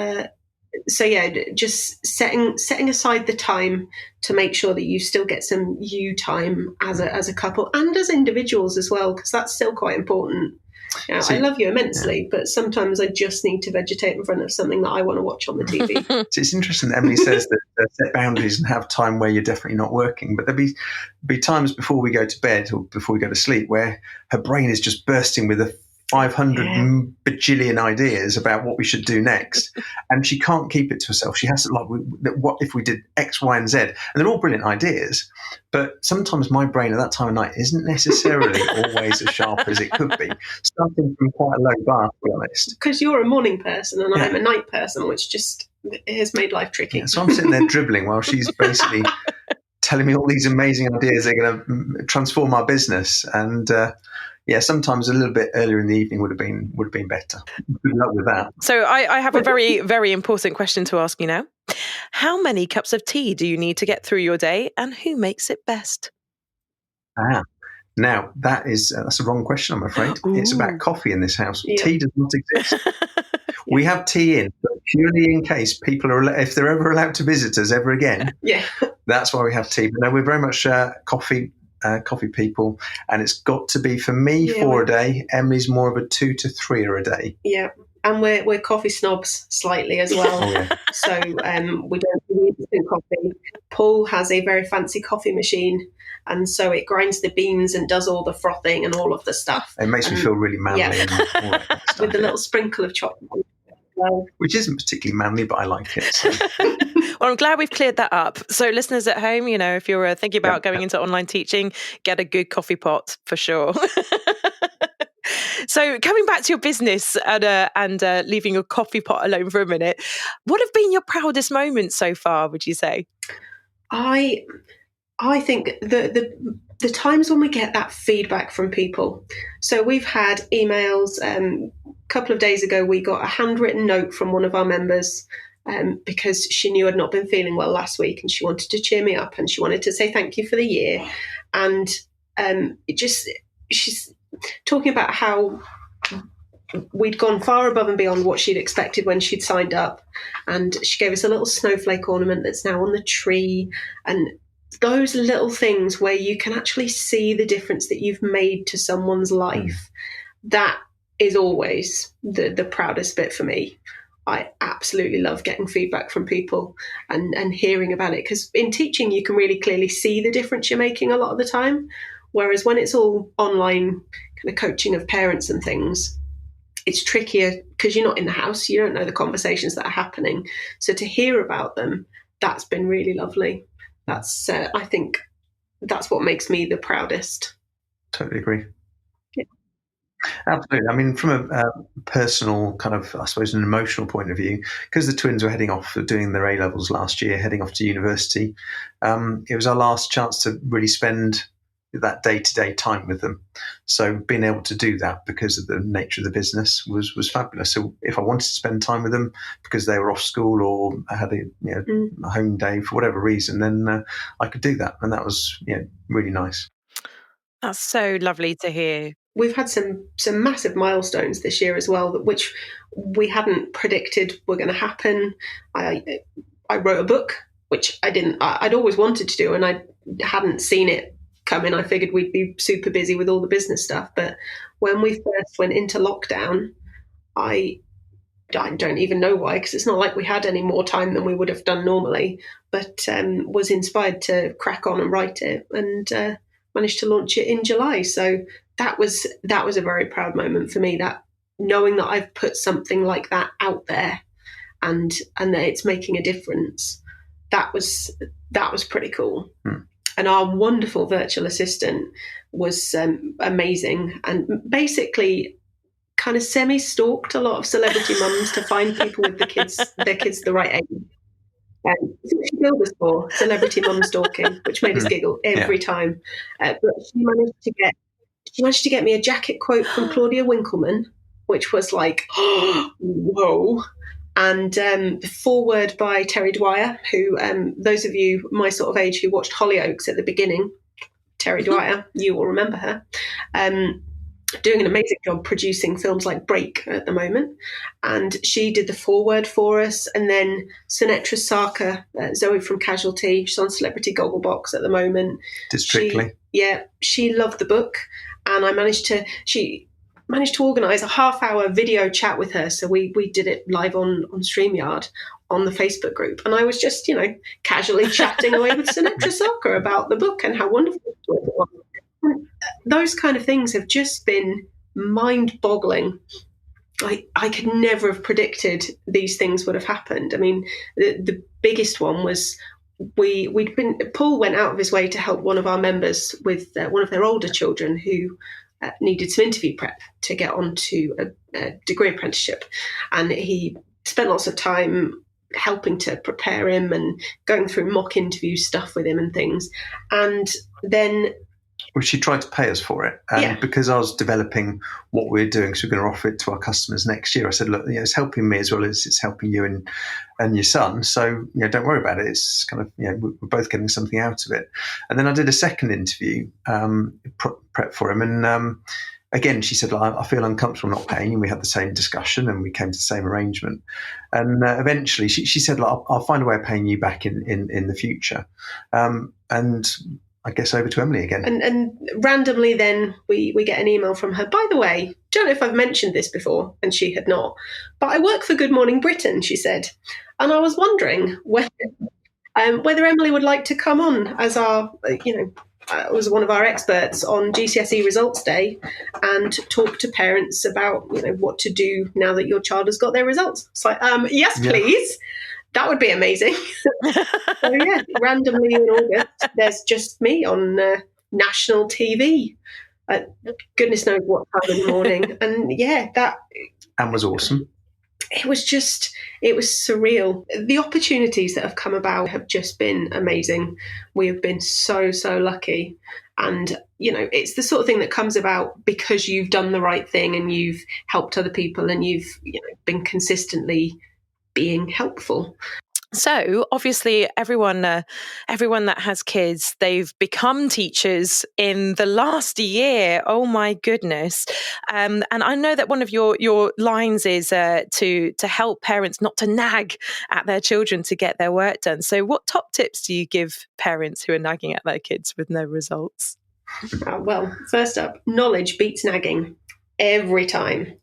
just setting aside the time to make sure that you still get some you time as a couple and as individuals as well, because that's still quite important. I love you immensely, but sometimes I just need to vegetate in front of something that I want to watch on the TV.
So it's interesting that Emily says that set boundaries and have time where you're definitely not working, but there'll be times before we go to bed or before we go to sleep where her brain is just bursting with 500 bajillion ideas about what we should do next, and she can't keep it to herself. She has to, like, what if we did X, Y, and Z? And they're all brilliant ideas, but sometimes my brain at that time of night isn't necessarily always as sharp as it could be, starting from quite a low bar, to be honest.
Because you're a morning person and I'm a night person, which just has made life tricky.
Yeah, so I'm sitting there dribbling while she's basically telling me all these amazing ideas that are going to transform our business, and sometimes a little bit earlier in the evening would have been better. Good luck with that.
So I have a very, very important question to ask you now. How many cups of tea do you need to get through your day, and who makes it best?
Now that's a wrong question, I'm afraid.
Ooh.
It's about coffee in this house.
Yeah.
Tea does not exist. We have tea in, but purely in case people if they're ever allowed to visit us ever again.
Yeah,
that's why we have tea. But no, we're very much coffee people, and it's got to be, for me, 4 a day. Emily's more of a 2 to 3 a day.
Yeah, and we're coffee snobs slightly as well.
Oh, yeah.
So we don't need instant coffee. Paul has a very fancy coffee machine, and so it grinds the beans and does all the frothing and all of the stuff.
It makes me feel really manly.
Yeah.
And all that kind of stuff,
with a little sprinkle of chocolate. Well,
which isn't particularly manly, but I like it. So.
Well, I'm glad we've cleared that up. So listeners at home, if you're thinking about going into online teaching, get a good coffee pot for sure. So coming back to your business and leaving your coffee pot alone for a minute, what have been your proudest moments so far, would you say?
I think the times when we get that feedback from people. So we've had emails. A couple of days ago, we got a handwritten note from one of our members because she knew I'd not been feeling well last week, and she wanted to cheer me up, and she wanted to say thank you for the year. And she's talking about how we'd gone far above and beyond what she'd expected when she'd signed up. And she gave us a little snowflake ornament that's now on the tree. And those little things where you can actually see the difference that you've made to someone's life, that is always the proudest bit for me. I absolutely love getting feedback from people and hearing about it, because in teaching you can really clearly see the difference you're making a lot of the time, whereas when it's all online kind of coaching of parents and things, it's trickier because you're not in the house, you don't know the conversations that are happening. So to hear about them, that's been really lovely. That's I think that's what makes me the proudest.
Totally agree. Absolutely. I mean, from a personal kind of, I suppose, an emotional point of view, because the twins were heading off doing their A-levels last year, heading off to university, it was our last chance to really spend that day-to-day time with them. So being able to do that because of the nature of the business was fabulous. So if I wanted to spend time with them because they were off school or I had a home day for whatever reason, then I could do that. And that was really nice.
That's so lovely to hear.
We've had some massive milestones this year as well, which we hadn't predicted were going to happen. I wrote a book, which I'd always wanted to do, and I hadn't seen it come in. I figured we'd be super busy with all the business stuff. But when we first went into lockdown, I don't even know why, because it's not like we had any more time than we would have done normally, but was inspired to crack on and write it, and managed to launch it in July. So that was a very proud moment for me, that knowing that I've put something like that out there and that it's making a difference. That was pretty cool. And our wonderful virtual assistant was amazing, and basically kind of semi-stalked a lot of celebrity mums to find people with their kids the right age. That's what she billed us for, celebrity mum stalking, which made us giggle every time. But she managed to get me a jacket quote from Claudia Winkleman, which was like, oh, whoa. And the foreword by Terry Dwyer, who, those of you my sort of age who watched Hollyoaks at the beginning, Terry Dwyer, you will remember her, doing an amazing job producing films like Break at the moment. And she did the foreword for us. And then Sunetra Sarkar, Zoe from Casualty, she's on Celebrity Gogglebox at the moment.
Strictly.
She loved the book. And she managed to organise a half-hour video chat with her. So we did it live on StreamYard on the Facebook group. And I was just, casually chatting away with Sunetra Sarkar about the book and how wonderful it was. Those kind of things have just been mind-boggling. I could never have predicted these things would have happened. I mean, the biggest one was Paul went out of his way to help one of our members with one of their older children who needed some interview prep to get onto a degree apprenticeship, and he spent lots of time helping to prepare him and going through mock interview stuff with him and things. And then
she tried to pay us for it. And because I was developing what we're doing, so we're going to offer it to our customers next year, I said, look, it's helping me as well as it's helping you and your son. So, don't worry about it. It's kind of, we're both getting something out of it. And then I did a second interview prep for him. And again, she said, I feel uncomfortable not paying. And we had the same discussion and we came to the same arrangement. And eventually she said, I'll find a way of paying you back in the future. And I guess over to Emily again.
And randomly then we get an email from her. By the way, don't know if I've mentioned this before, and she had not, but I work for Good Morning Britain, she said. And I was wondering whether Emily would like to come on as our, was one of our experts on GCSE results day and talk to parents about, what to do now that your child has got their results. It's like, yes, please. That would be amazing. So randomly in August, there's just me on national TV. Goodness knows what time of the morning. And
was awesome.
It was surreal. The opportunities that have come about have just been amazing. We have been so, so lucky. And, it's the sort of thing that comes about because you've done the right thing and you've helped other people and you've, been consistently being helpful.
So obviously everyone that has kids, they've become teachers in the last year. Oh my goodness. And I know that one of your lines is to help parents not to nag at their children to get their work done. So what top tips do you give parents who are nagging at their kids with no results?
Well, first up, knowledge beats nagging. every time.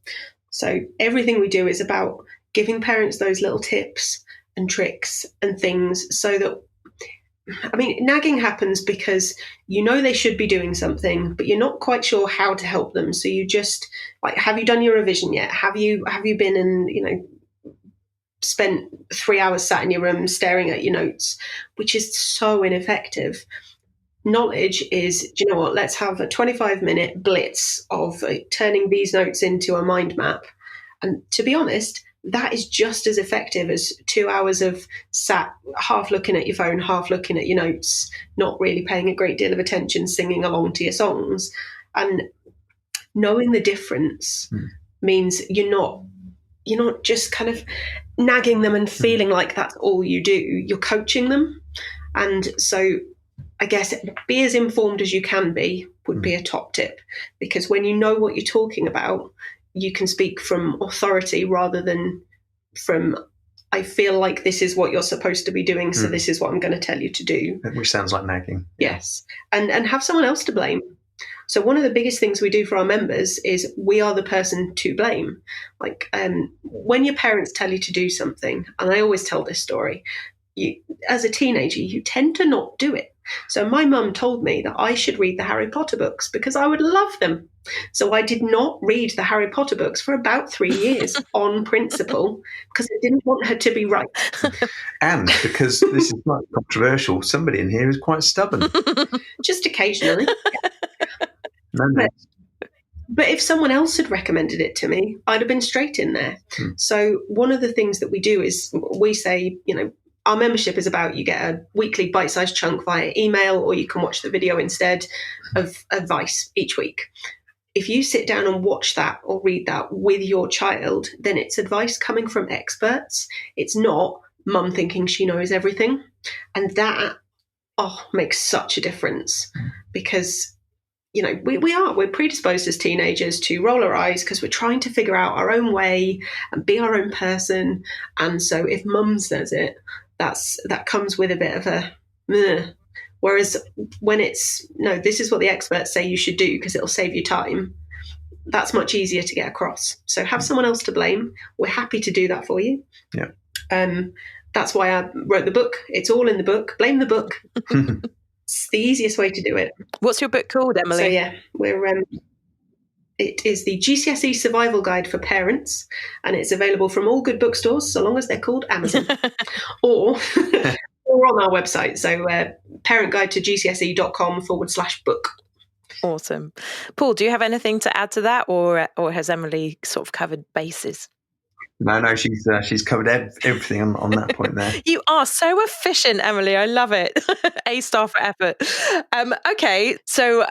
So everything we do is about giving parents those little tips and tricks and things so that, I mean, nagging happens because you know they should be doing something, but you're not quite sure how to help them. So you just, like, have you done your revision yet? Have you been and, spent 3 hours sat in your room staring at your notes, which is so ineffective. Knowledge is, do you know what, let's have a 25-minute blitz of turning these notes into a mind map. And to be honest, that is just as effective as 2 hours of sat half looking at your phone, half looking at your notes, not really paying a great deal of attention, singing along to your songs. And knowing the difference means you're not just kind of nagging them and feeling like that's all you do. You're coaching them. And so I guess be as informed as you can be would be a top tip, because when you know what you're talking about, you can speak from authority rather than from, I feel like this is what you're supposed to be doing, so this is what I'm going to tell you to do.
Which sounds like nagging.
Yes. And have someone else to blame. So one of the biggest things we do for our members is we are the person to blame. Like when your parents tell you to do something, and I always tell this story, as a teenager, you tend to not do it. So my mum told me that I should read the Harry Potter books because I would love them. So I did not read the Harry Potter books for about 3 years on principle because I didn't want her to be right.
And because this is quite controversial, somebody in here is quite stubborn.
Just occasionally.
No.
But if someone else had recommended it to me, I'd have been straight in there. So one of the things that we do is we say, our membership is about, you get a weekly bite-sized chunk via email, or you can watch the video instead of advice each week. If you sit down and watch that or read that with your child, then it's advice coming from experts. It's not mum thinking she knows everything. And that makes such a difference, because we're predisposed as teenagers to roll our eyes because we're trying to figure out our own way and be our own person. And so if mum says it, that comes with a bit of a meh. Whereas when it's, no, this is what the experts say you should do because it'll save you time, that's much easier to get across. So have someone else to blame. We're happy to do that for you.
Yeah.
That's why I wrote the book. It's all in the book. Blame the book. It's the easiest way to do it.
What's your book called, Emily?
So yeah, it is the GCSE Survival Guide for Parents, and it's available from all good bookstores, so long as they're called Amazon, or on our website. So parentguide2gcse.com/book.
Awesome. Paul, do you have anything to add to that, or has Emily sort of covered bases?
No, she's covered everything on that point there.
You are so efficient, Emily. I love it. A star for effort. Okay, so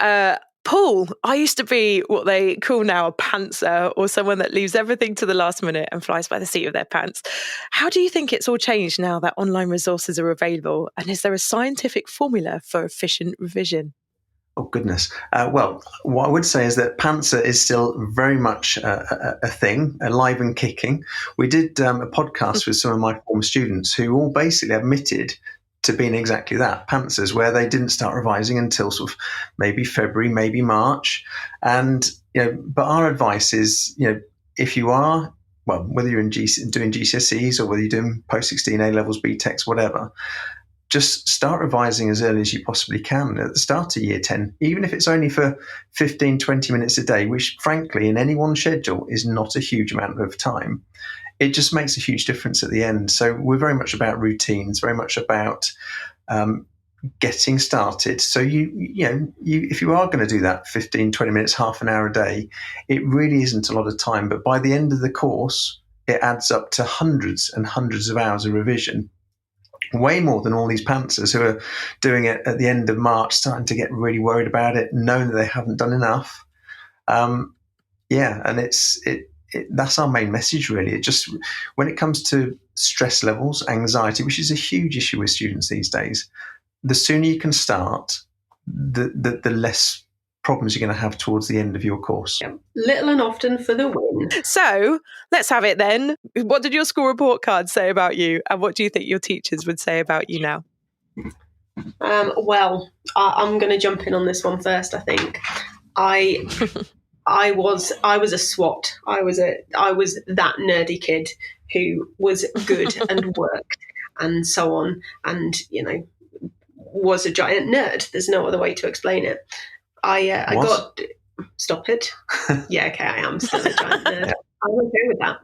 Paul, I used to be what they call now a pantser, or someone that leaves everything to the last minute and flies by the seat of their pants. How do you think it's all changed now that online resources are available? And is there a scientific formula for efficient revision?
Oh, goodness. Well, what I would say is that pantser is still very much a thing, alive and kicking. We did a podcast with some of my former students who all basically admitted to being exactly that, pantsers, where they didn't start revising until sort of maybe February, maybe March. And, but our advice is, if you are, well, whether you're doing GCSEs or whether you're doing post-16 A-levels, BTECs, whatever, just start revising as early as you possibly can at the start of year 10, even if it's only for 15, 20 minutes a day, which frankly in any one schedule is not a huge amount of time. It just makes a huge difference at the end. So we're very much about routines, very much about getting started. So if you are going to do that 15, 20 minutes, half an hour a day, it really isn't a lot of time. But by the end of the course, it adds up to hundreds and hundreds of hours of revision. Way more than all these pantsers who are doing it at the end of March, starting to get really worried about it, knowing that they haven't done enough. And that's our main message, really. It just, when it comes to stress levels, anxiety, which is a huge issue with students these days, the sooner you can start, the less problems you're going to have towards the end of your course.
Yeah. Little and often for the win.
So let's have it then. What did your school report card say about you? And what do you think your teachers would say about you now?
Well, I'm going to jump in on this one first, I think. I was a SWAT. I was that nerdy kid who was good and worked and so on, and was a giant nerd. There's no other way to explain it. I got stop it. Yeah, okay, I am still a giant nerd. Yeah. I'm okay with that.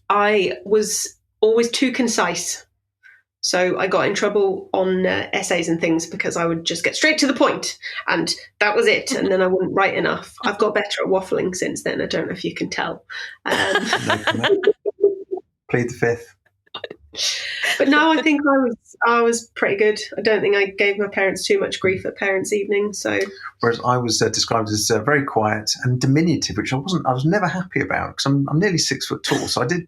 I was always too concise. So I got in trouble on essays and things because I would just get straight to the point and that was it. And then I wouldn't write enough. I've got better at waffling since then. I don't know if you can tell.
Plead the fifth.
But no, I think I was pretty good. I don't think I gave my parents too much grief at parents' evening. So,
whereas I was described as very quiet and diminutive, which I wasn't. I was never happy about because I'm nearly 6 foot tall, so I did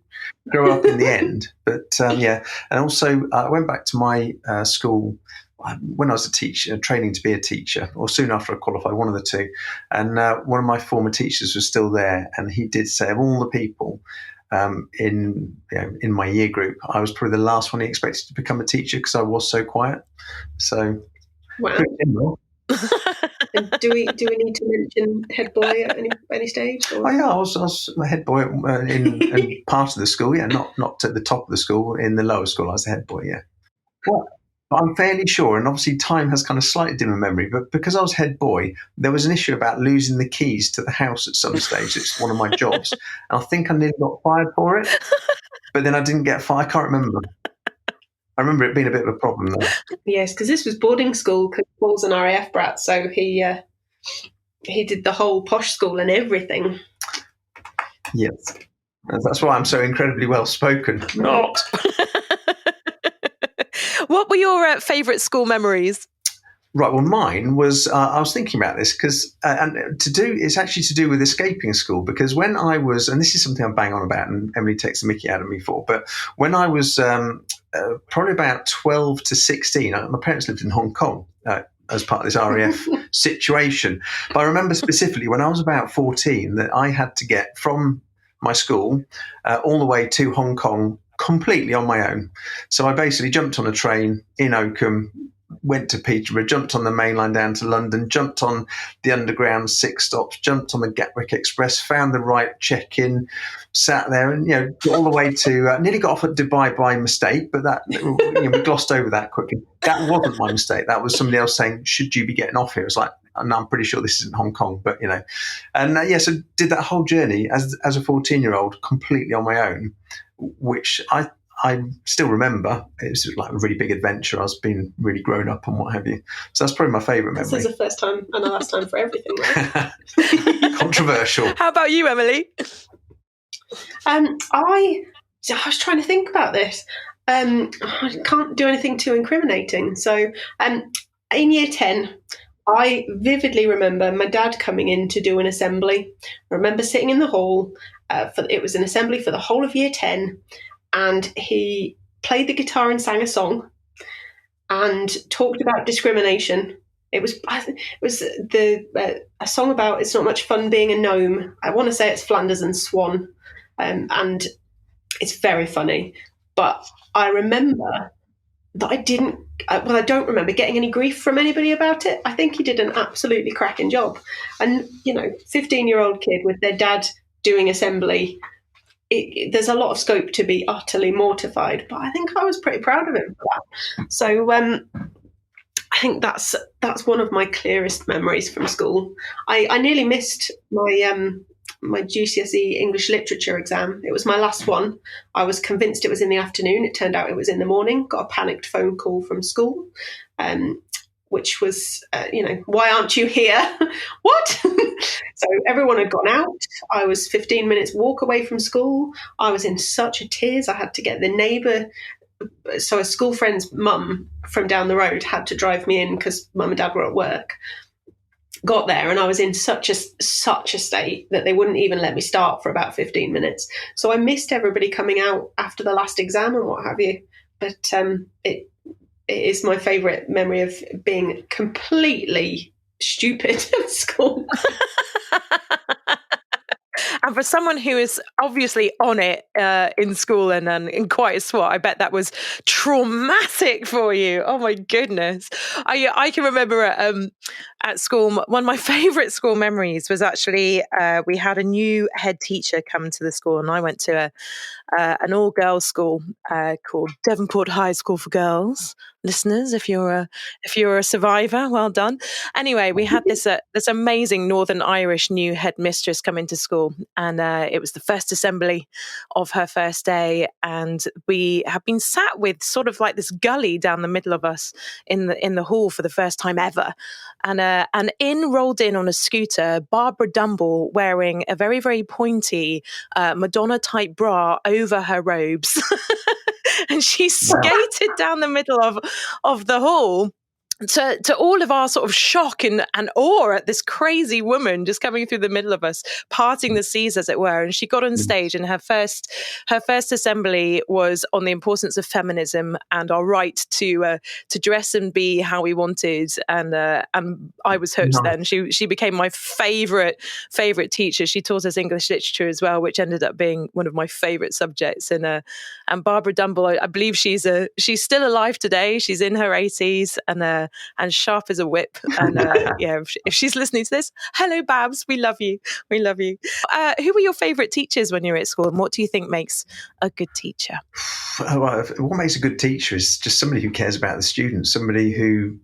grow up in the end. But yeah, and also I went back to my school when I was a teacher, training to be a teacher, or soon after I qualified, one of the two. And one of my former teachers was still there, and he did say, of all the people in my year group, I was probably the last one he expected to become a teacher because I was so quiet. So,
wow. do we need to mention head boy at any stage? Or?
Oh yeah, I was a head boy in part of the school. Yeah, not at the top of the school. In the lower school, I was a head boy. Yeah. Well, I'm fairly sure, and obviously time has kind of slightly dimmer memory, but because I was head boy, there was an issue about losing the keys to the house at some stage. It's one of my jobs. And I think I nearly got fired for it, but then I didn't get fired. I can't remember. I remember it being a bit of a problem though.
Yes, because this was boarding school, because Paul's an RAF brat, so he did the whole posh school and everything.
Yes. That's why I'm so incredibly well spoken. Not.
What were your favourite school memories?
Right. Well, mine was. I was thinking about this because, it's actually to do with escaping school. Because when I was, and this is something I'm bang on about, and Emily takes the mickey out of me for, but when I was probably about 12 to 16, my parents lived in Hong Kong as part of this RAF situation. But I remember specifically when I was about 14 that I had to get from my school all the way to Hong Kong completely on my own. So I basically jumped on a train in Oakham, went to Peterborough, jumped on the main line down to London, jumped on the Underground 6 stops, jumped on the Gatwick Express, found the right check-in, sat there and, all the way to, nearly got off at Dubai by mistake, but that, we glossed over that quickly. That wasn't my mistake. That was somebody else saying, should you be getting off here? It's like, no, I'm pretty sure this isn't Hong Kong, but, And so did that whole journey as a 14-year-old completely on my own, which I still remember. It was like a really big adventure. I was being really grown up and what have you. So that's probably my favourite memory.
This is the first time and the last time for everything, right?
Controversial.
How about you, Emily?
I was trying to think about this. I can't do anything too incriminating. So in year 10, I vividly remember my dad coming in to do an assembly. I remember sitting in the hall. It was an assembly for the whole of year 10. And he played the guitar and sang a song and talked about discrimination. It was a song about it's not much fun being a gnome. I want to say it's Flanders and Swan. And it's very funny. But I remember that I don't remember getting any grief from anybody about it. I think he did an absolutely cracking job. And, 15-year-old kid with their dad doing assembly, there's a lot of scope to be utterly mortified, but I think I was pretty proud of him for that. So I think that's one of my clearest memories from school. I nearly missed my GCSE English literature exam. It was my last one. I was convinced it was in the afternoon. It turned out it was in the morning. Got a panicked phone call from school, which was, why aren't you here? What? So everyone had gone out. I was 15 minutes walk away from school. I was in such a tears. I had to get the neighbour. So a school friend's mum from down the road had to drive me in because mum and dad were at work. Got there and I was in such a state that they wouldn't even let me start for about 15 minutes. So I missed everybody coming out after the last exam and what have you. But it is my favourite memory of being completely stupid at school.
And for someone who is obviously on it in school and in quite a swat, I bet that was traumatic for you. Oh my goodness! I can remember at school, one of my favourite school memories was actually we had a new head teacher come to the school, and I went to an all-girls school called Devonport High School for Girls. Listeners, if you're a survivor, well done. Anyway, we had this amazing Northern Irish new headmistress come into school, and it was the first assembly of her first day, and we have been sat with sort of like this gully down the middle of us in the hall for the first time ever, and rolled in on a scooter Barbara Dumble, wearing a very, very pointy Madonna type bra over her robes. And she skated down the middle of the hall, to all of our sort of shock and awe at this crazy woman just coming through the middle of us, parting the seas, as it were. And she got on stage, and her first assembly was on the importance of feminism and our right to dress and be how we wanted. And I was hooked. Then she became my favorite teacher. She taught us English literature as well, which ended up being one of my favorite subjects. And Barbara Dumble, I believe she's still alive today. She's in her 80s and sharp as a whip. And if she's listening to this, hello, Babs, we love you. We love you. Who were your favourite teachers when you were at school, and what do you think makes a good teacher?
What makes a good teacher is just somebody who cares about the students, somebody who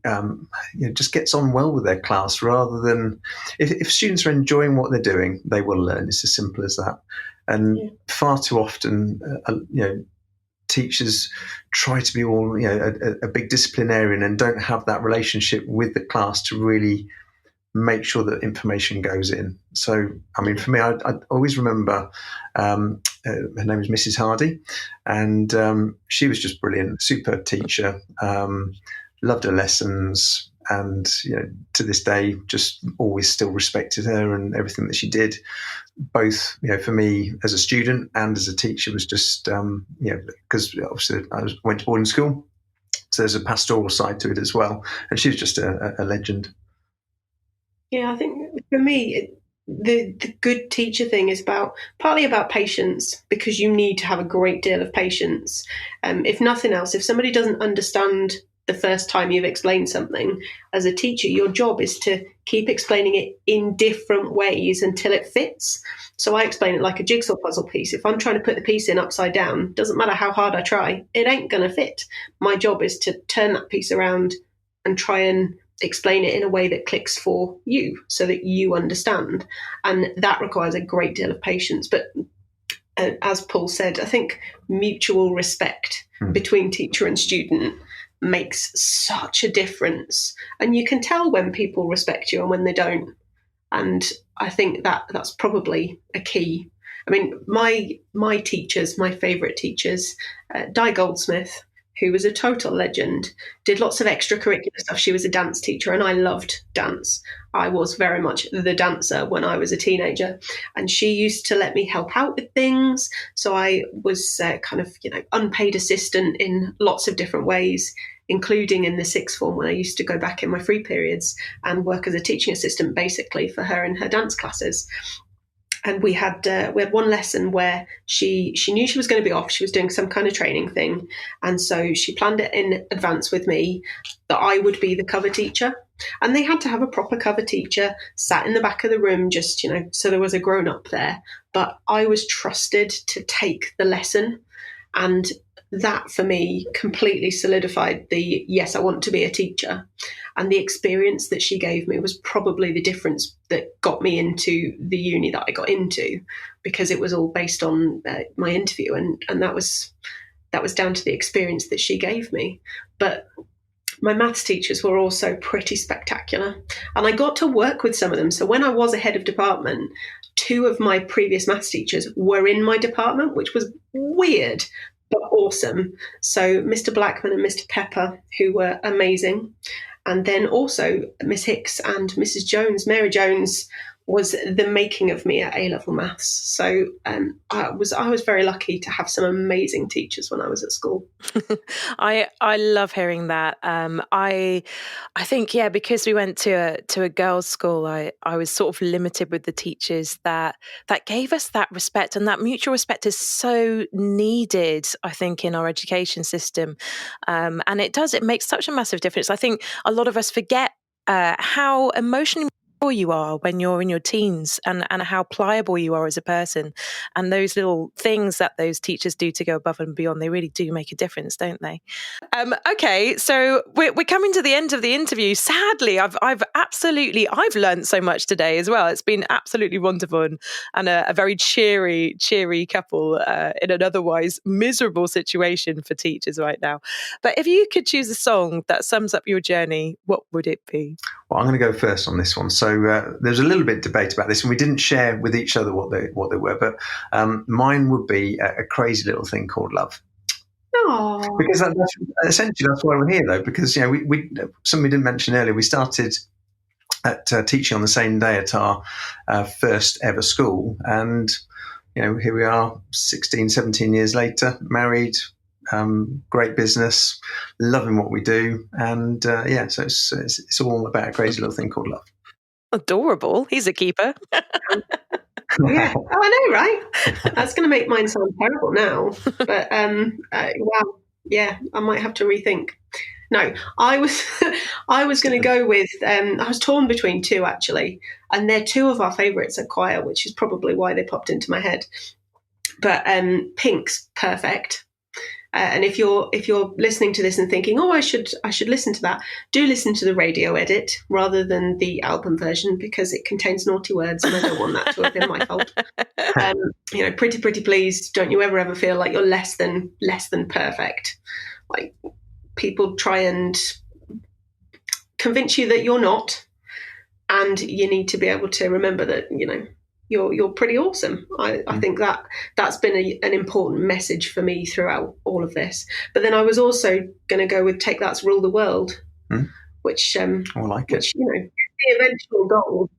just gets on well with their class, rather than if students are enjoying what they're doing, they will learn. It's as simple as that. And far too often, teachers try to be all a big disciplinarian and don't have that relationship with the class to really make sure that information goes in. So, I mean, for me, I always remember her name was Mrs. Hardy, and she was just brilliant, superb teacher, loved her lessons, and to this day, just always still respected her and everything that she did. Both, for me as a student and as a teacher, was just, because obviously I went to boarding school, so there's a pastoral side to it as well. And she was just a legend.
Yeah, I think for me, the good teacher thing is partly about patience, because you need to have a great deal of patience. If nothing else, if somebody doesn't understand the first time you've explained something, as a teacher, your job is to keep explaining it in different ways until it fits. So I explain it like a jigsaw puzzle piece. If I'm trying to put the piece in upside down, doesn't matter how hard I try, it ain't going to fit. My job is to turn that piece around and try and explain it in a way that clicks for you so that you understand. And that requires a great deal of patience. But as Paul said, I think mutual respect between teacher and student makes such a difference. And you can tell when people respect you and when they don't. And I think that's probably a key. I mean, my teachers, my favourite teachers, Di Goldsmith, who was a total legend, did lots of extracurricular stuff. She was a dance teacher, and I loved dance. I was very much the dancer when I was a teenager, and she used to let me help out with things. So I was unpaid assistant in lots of different ways, including in the sixth form, when I used to go back in my free periods and work as a teaching assistant, basically, for her in her dance classes. And we had one lesson where she knew she was going to be off. She was doing some kind of training thing. And so she planned it in advance with me that I would be the cover teacher. And they had to have a proper cover teacher sat in the back of the room, just, so there was a grown up there. But I was trusted to take the lesson. And that for me completely solidified the, yes, I want to be a teacher. And the experience that she gave me was probably the difference that got me into the uni that I got into, because it was all based on my interview. And that was down to the experience that she gave me. But my maths teachers were also pretty spectacular. And I got to work with some of them. So when I was a head of department, 2 of my previous maths teachers were in my department, which was weird, but awesome. So Mr. Blackman and Mr. Pepper, who were amazing. And then also Miss Hicks and Mrs. Jones. Mary Jones was the making of me at A-level maths. So I was very lucky to have some amazing teachers when I was at school.
I love hearing that. I think, yeah, because we went to a girls' school, I was sort of limited with the teachers that gave us that respect, and that mutual respect is so needed, I think, in our education system. And it makes such a massive difference. I think a lot of us forget how emotionally you are when you're in your teens, and how pliable you are as a person, and those little things that those teachers do to go above and beyond, they really do make a difference, don't they? Okay, so we're coming to the end of the interview. Sadly, I've learned so much today as well. It's been absolutely wonderful, and a very cheery couple in an otherwise miserable situation for teachers right now. But if you could choose a song that sums up your journey, what would it be?
Well, I'm going to go first on this one. So there's a little bit of debate about this, and we didn't share with each other what they were. But mine would be a crazy little thing called love.
Aww.
Because that's why we're here, though. Because we something we didn't mention earlier. We started at teaching on the same day at our first ever school, and here we are, 16, 17 years later, married. Great business, loving what we do, and so it's all about a crazy little thing called love.
Adorable. He's a keeper.
Yeah, oh, I know, right? That's going to make mine sound terrible now, but wow, yeah, I might have to rethink. No, I was going to go with. I was torn between two actually, and they're two of our favourites at choir, which is probably why they popped into my head. But Pink's Perfect. And if you're listening to this and thinking, oh, I should listen to that, do listen to the radio edit rather than the album version, because it contains naughty words, and I don't want that to have been my fault. Pretty please, don't you ever feel like you're less than perfect. Like, people try and convince you that you're not, and you need to be able to remember that you're pretty awesome. I think that's been an important message for me throughout all of this. But then I was also going to go with Take That's Rule the World, which I like it. Which, the eventual goal.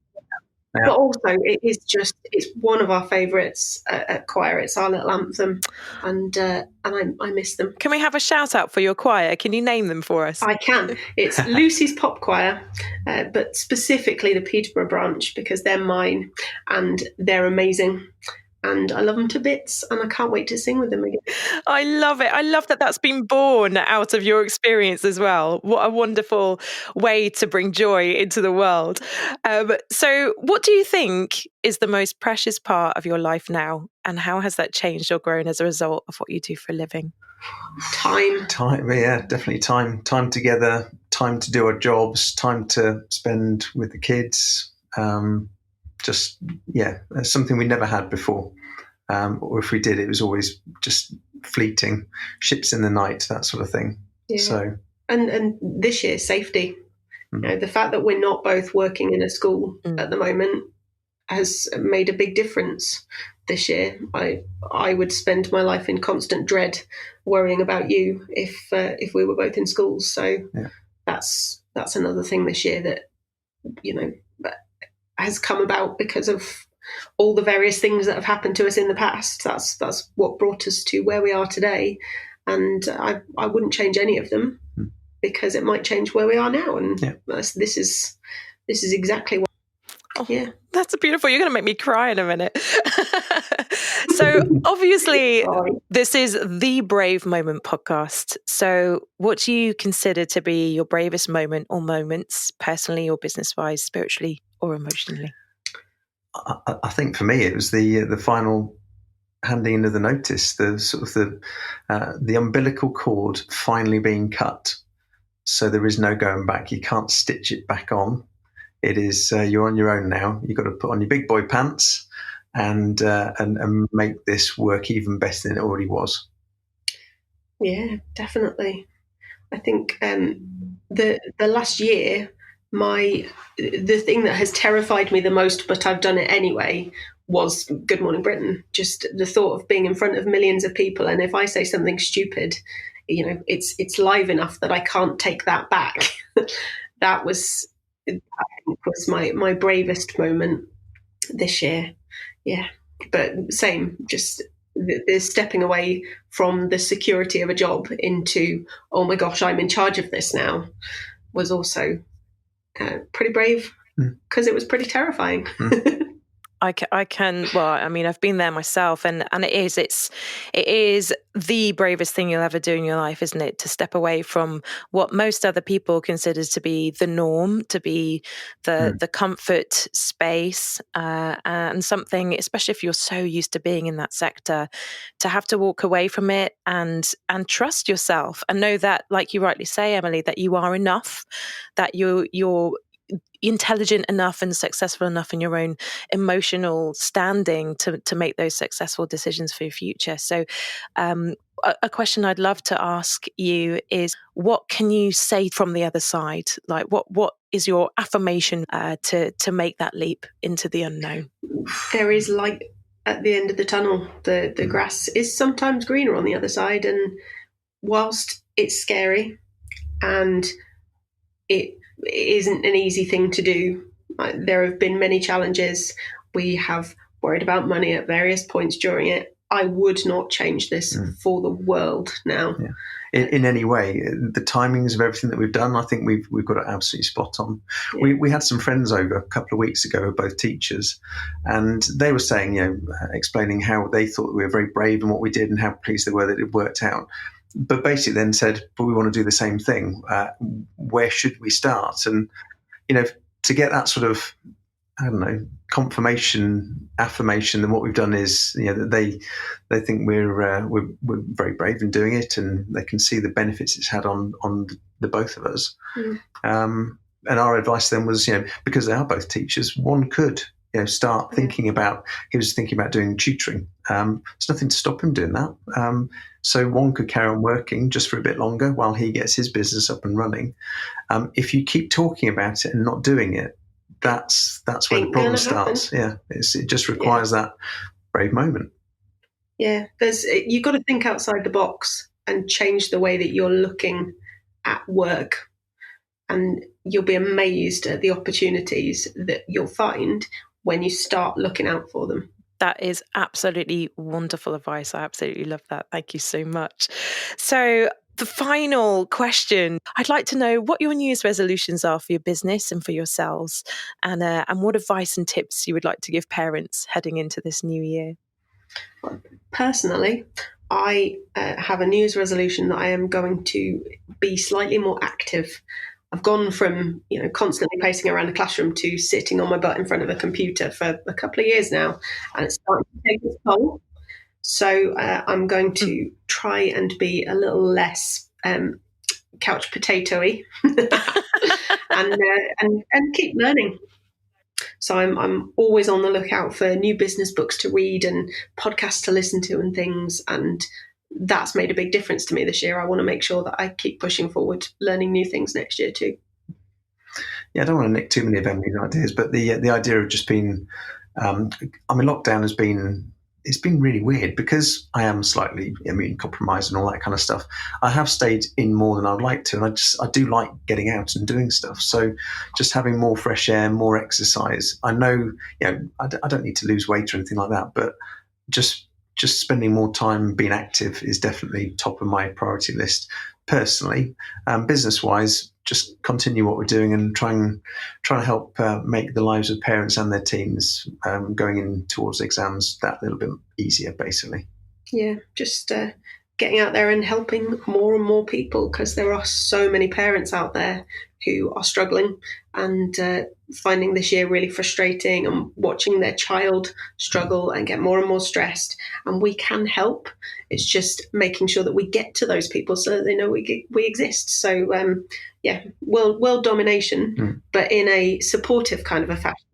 Yeah. But also it's one of our favourites at choir. It's our little anthem, and I miss them.
Can we have a shout out for your choir? Can you name them for us?
I can. It's Lucy's Pop Choir, but specifically the Peterborough branch, because they're mine and they're amazing. And I love them to bits, and I can't wait to sing with them again.
I love it. I love that that's been born out of your experience as well. What a wonderful way to bring joy into the world. So what do you think is the most precious part of your life now, and how has that changed or grown as a result of what you do for a living?
Time,
yeah, definitely time together, time to do our jobs, time to spend with the kids. Something we never had before. Or if we did, it was always just fleeting, ships in the night, that sort of thing. Yeah. So,
and this year, safety. The fact that we're not both working in a school at the moment has made a big difference this year. I would spend my life in constant dread, worrying about you if we were both in schools. So that's another thing this year that has come about because of all the various things that have happened to us in the past. That's what brought us to where we are today, and I wouldn't change any of them, because it might change where we are now. And this is exactly what.
Oh, yeah, that's beautiful. You're going to make me cry in a minute. So obviously, this is the Brave Moment podcast. So what do you consider to be your bravest moment or moments, personally or business-wise, spiritually or emotionally?
I think for me, it was the final handing in of the notice, the sort of the umbilical cord finally being cut. So there is no going back. You can't stitch it back on. It is you're on your own now. You've got to put on your big boy pants and make this work even better than it already was.
Yeah, definitely. I think the last year, the thing that has terrified me the most, but I've done it anyway, was Good Morning Britain. Just the thought of being in front of millions of people, and if I say something stupid, it's live enough that I can't take that back. That was my bravest moment. this year. Yeah, but same, just the stepping away from the security of a job into, oh my gosh, I'm in charge of this now, was also pretty brave, because it was pretty terrifying.
I can, well, I mean, I've been there myself, and it is the bravest thing you'll ever do in your life, isn't it? To step away from what most other people consider to be the norm, to be the comfort space, and something, especially if you're so used to being in that sector, to have to walk away from it and trust yourself and know that, like you rightly say, Emily, that you are enough, that you're intelligent enough and successful enough in your own emotional standing to make those successful decisions for your future. So a question I'd love to ask you is, what can you say from the other side? Like, what is your affirmation to make that leap into the unknown?
There is light at the end of the tunnel. The grass is sometimes greener on the other side, and whilst it's scary and it isn't an easy thing to do, there have been many challenges. We have worried about money at various points during it. I would not change this for the world now.
Yeah. In any way, the timings of everything that we've done, I think we've got it absolutely spot on. Yeah. We had some friends over a couple of weeks ago, both teachers, and they were saying, explaining how they thought we were very brave in what we did and how pleased they were that it worked out. But basically then said, but we want to do the same thing. Where should we start? And, to get that sort of, I don't know, confirmation, affirmation that what we've done is, that they think we're very brave in doing it, and they can see the benefits it's had on the both of us. And our advice then was, because they are both teachers, one could start thinking about, he was thinking about doing tutoring. There's nothing to stop him doing that. So one could carry on working just for a bit longer while he gets his business up and running. If you keep talking about it and not doing it, that's where the problem starts. Yeah, it just requires that brave moment.
Yeah, you've got to think outside the box and change the way that you're looking at work. And you'll be amazed at the opportunities that you'll find when you start looking out for them.
That is absolutely wonderful advice. I absolutely love that. Thank you so much. So the final question, I'd like to know what your New Year's resolutions are for your business and for yourselves, and what advice and tips you would like to give parents heading into this new year.
Personally, I have a New Year's resolution that I am going to be slightly more active. I've gone from, constantly pacing around the classroom to sitting on my butt in front of a computer for a couple of years now, and it's starting to take its toll. So I'm going to try and be a little less couch potato-y and keep learning. So I'm always on the lookout for new business books to read and podcasts to listen to and things, and that's made a big difference to me this year. I want to make sure that I keep pushing forward, learning new things next year too.
Yeah, I don't want to nick too many of Emily's ideas, but the idea of just being, lockdown has been, it's been really weird because I am slightly immune compromised and all that kind of stuff. I have stayed in more than I'd like to, and I do like getting out and doing stuff. So just having more fresh air, more exercise. I know, I don't need to lose weight or anything like that, but just spending more time being active is definitely top of my priority list personally. Business-wise, just continue what we're doing and trying to help make the lives of parents and their teens going in towards exams that little bit easier, basically.
Yeah, just getting out there and helping more and more people, because there are so many parents out there who are struggling and finding this year really frustrating and watching their child struggle and get more and more stressed. And we can help. It's just making sure that we get to those people so that they know we exist. So, world domination, but in a supportive kind of a fashion.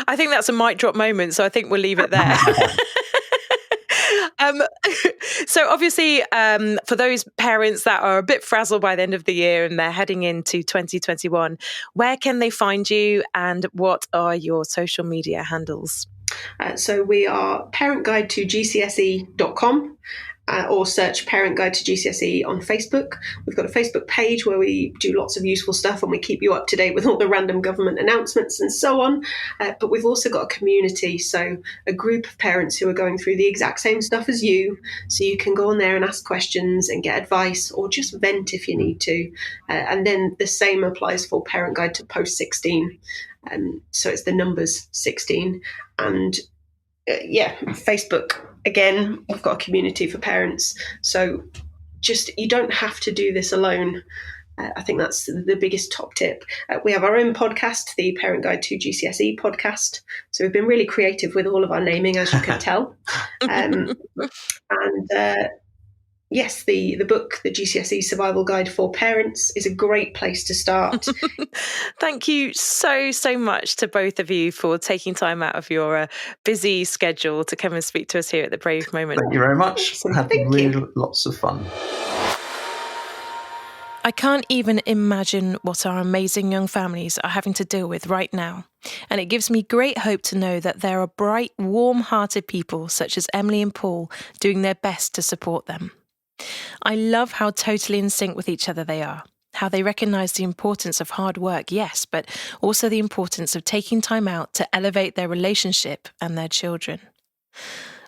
I think that's a mic drop moment, so I think we'll leave it there. So obviously, for those parents that are a bit frazzled by the end of the year and they're heading into 2021, where can they find you and what are your social media handles?
So we are parentguide to GCSE.com, or search Parent Guide to GCSE on Facebook. We've got a Facebook page where we do lots of useful stuff and we keep you up to date with all the random government announcements and so on. But we've also got a community, so a group of parents who are going through the exact same stuff as you. So you can go on there and ask questions and get advice or just vent if you need to. And then the same applies for Parent Guide to Post 16. So it's the numbers 16. And Facebook, again, we've got a community for parents. So you don't have to do this alone. I think that's the biggest top tip. We have our own podcast, the Parent Guide to GCSE podcast. So we've been really creative with all of our naming, as you can tell. Yes, the book, The GCSE Survival Guide for Parents, is a great place to start.
Thank you so much to both of you for taking time out of your busy schedule to come and speak to us here at The Brave Moment.
Thank you very much. I had lots of fun.
I can't even imagine what our amazing young families are having to deal with right now. And it gives me great hope to know that there are bright, warm-hearted people such as Emily and Paul doing their best to support them. I love how totally in sync with each other they are, how they recognise the importance of hard work, yes, but also the importance of taking time out to elevate their relationship and their children.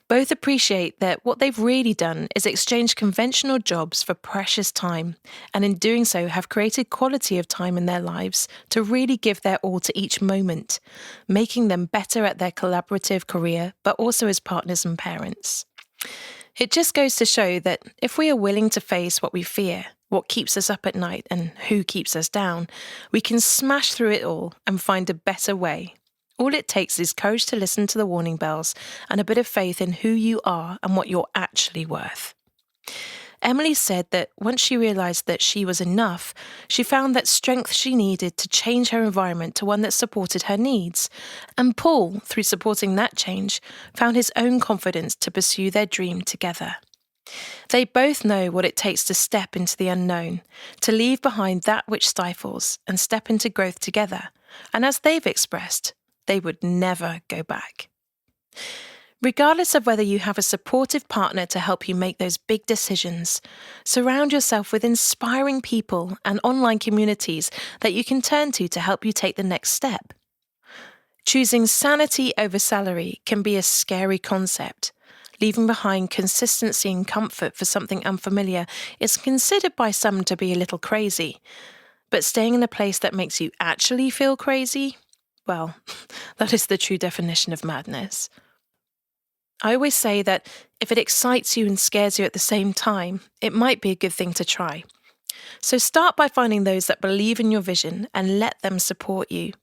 Both appreciate that what they've really done is exchange conventional jobs for precious time, and in doing so have created quality of time in their lives to really give their all to each moment, making them better at their collaborative career, but also as partners and parents. It just goes to show that if we are willing to face what we fear, what keeps us up at night and who keeps us down, we can smash through it all and find a better way. All it takes is courage to listen to the warning bells and a bit of faith in who you are and what you're actually worth. Emily said that once she realised that she was enough, she found that strength she needed to change her environment to one that supported her needs. And Paul, through supporting that change, found his own confidence to pursue their dream together. They both know what it takes to step into the unknown, to leave behind that which stifles and step into growth together. And as they've expressed, they would never go back. Regardless of whether you have a supportive partner to help you make those big decisions, surround yourself with inspiring people and online communities that you can turn to help you take the next step. Choosing sanity over salary can be a scary concept. Leaving behind consistency and comfort for something unfamiliar is considered by some to be a little crazy. But staying in a place that makes you actually feel crazy, well, that is the true definition of madness. I always say that if it excites you and scares you at the same time, it might be a good thing to try. So start by finding those that believe in your vision and let them support you.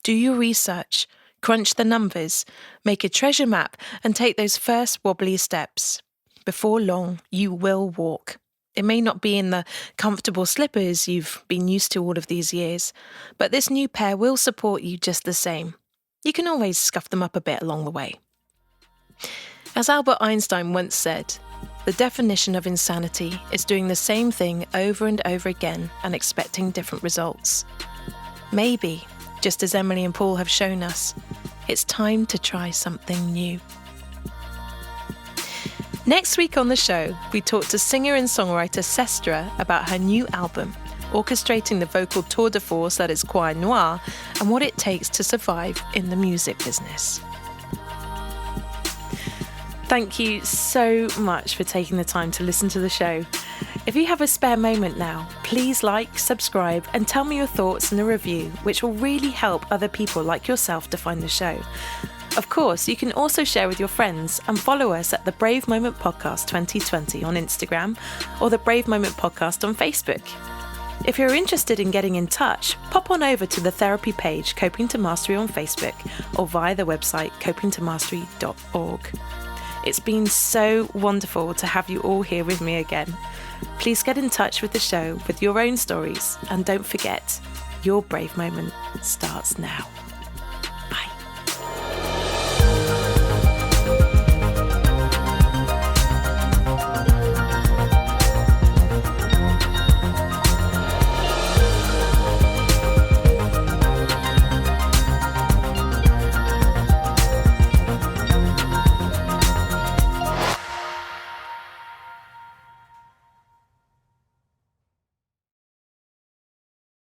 Do your research, crunch the numbers, make a treasure map, and take those first wobbly steps. Before long, you will walk. It may not be in the comfortable slippers you've been used to all of these years, but this new pair will support you just the same. You can always scuff them up a bit along the way. As Albert Einstein once said, the definition of insanity is doing the same thing over and over again and expecting different results. Maybe, just as Emily and Paul have shown us, it's time to try something new. Next week on the show, we talk to singer and songwriter Sestra about her new album, orchestrating the vocal tour de force that is Choir Noir and what it takes to survive in the music business. Thank you so much for taking the time to listen to the show. If you have a spare moment now, please like, subscribe, and tell me your thoughts in a review, which will really help other people like yourself to find the show. Of course, you can also share with your friends and follow us at the Brave Moment Podcast 2020 on Instagram or the Brave Moment Podcast on Facebook. If you're interested in getting in touch, pop on over to the therapy page Coping to Mastery on Facebook or via the website copingtomastery.org. It's been so wonderful to have you all here with me again. Please get in touch with the show with your own stories, and don't forget, your brave moment starts now.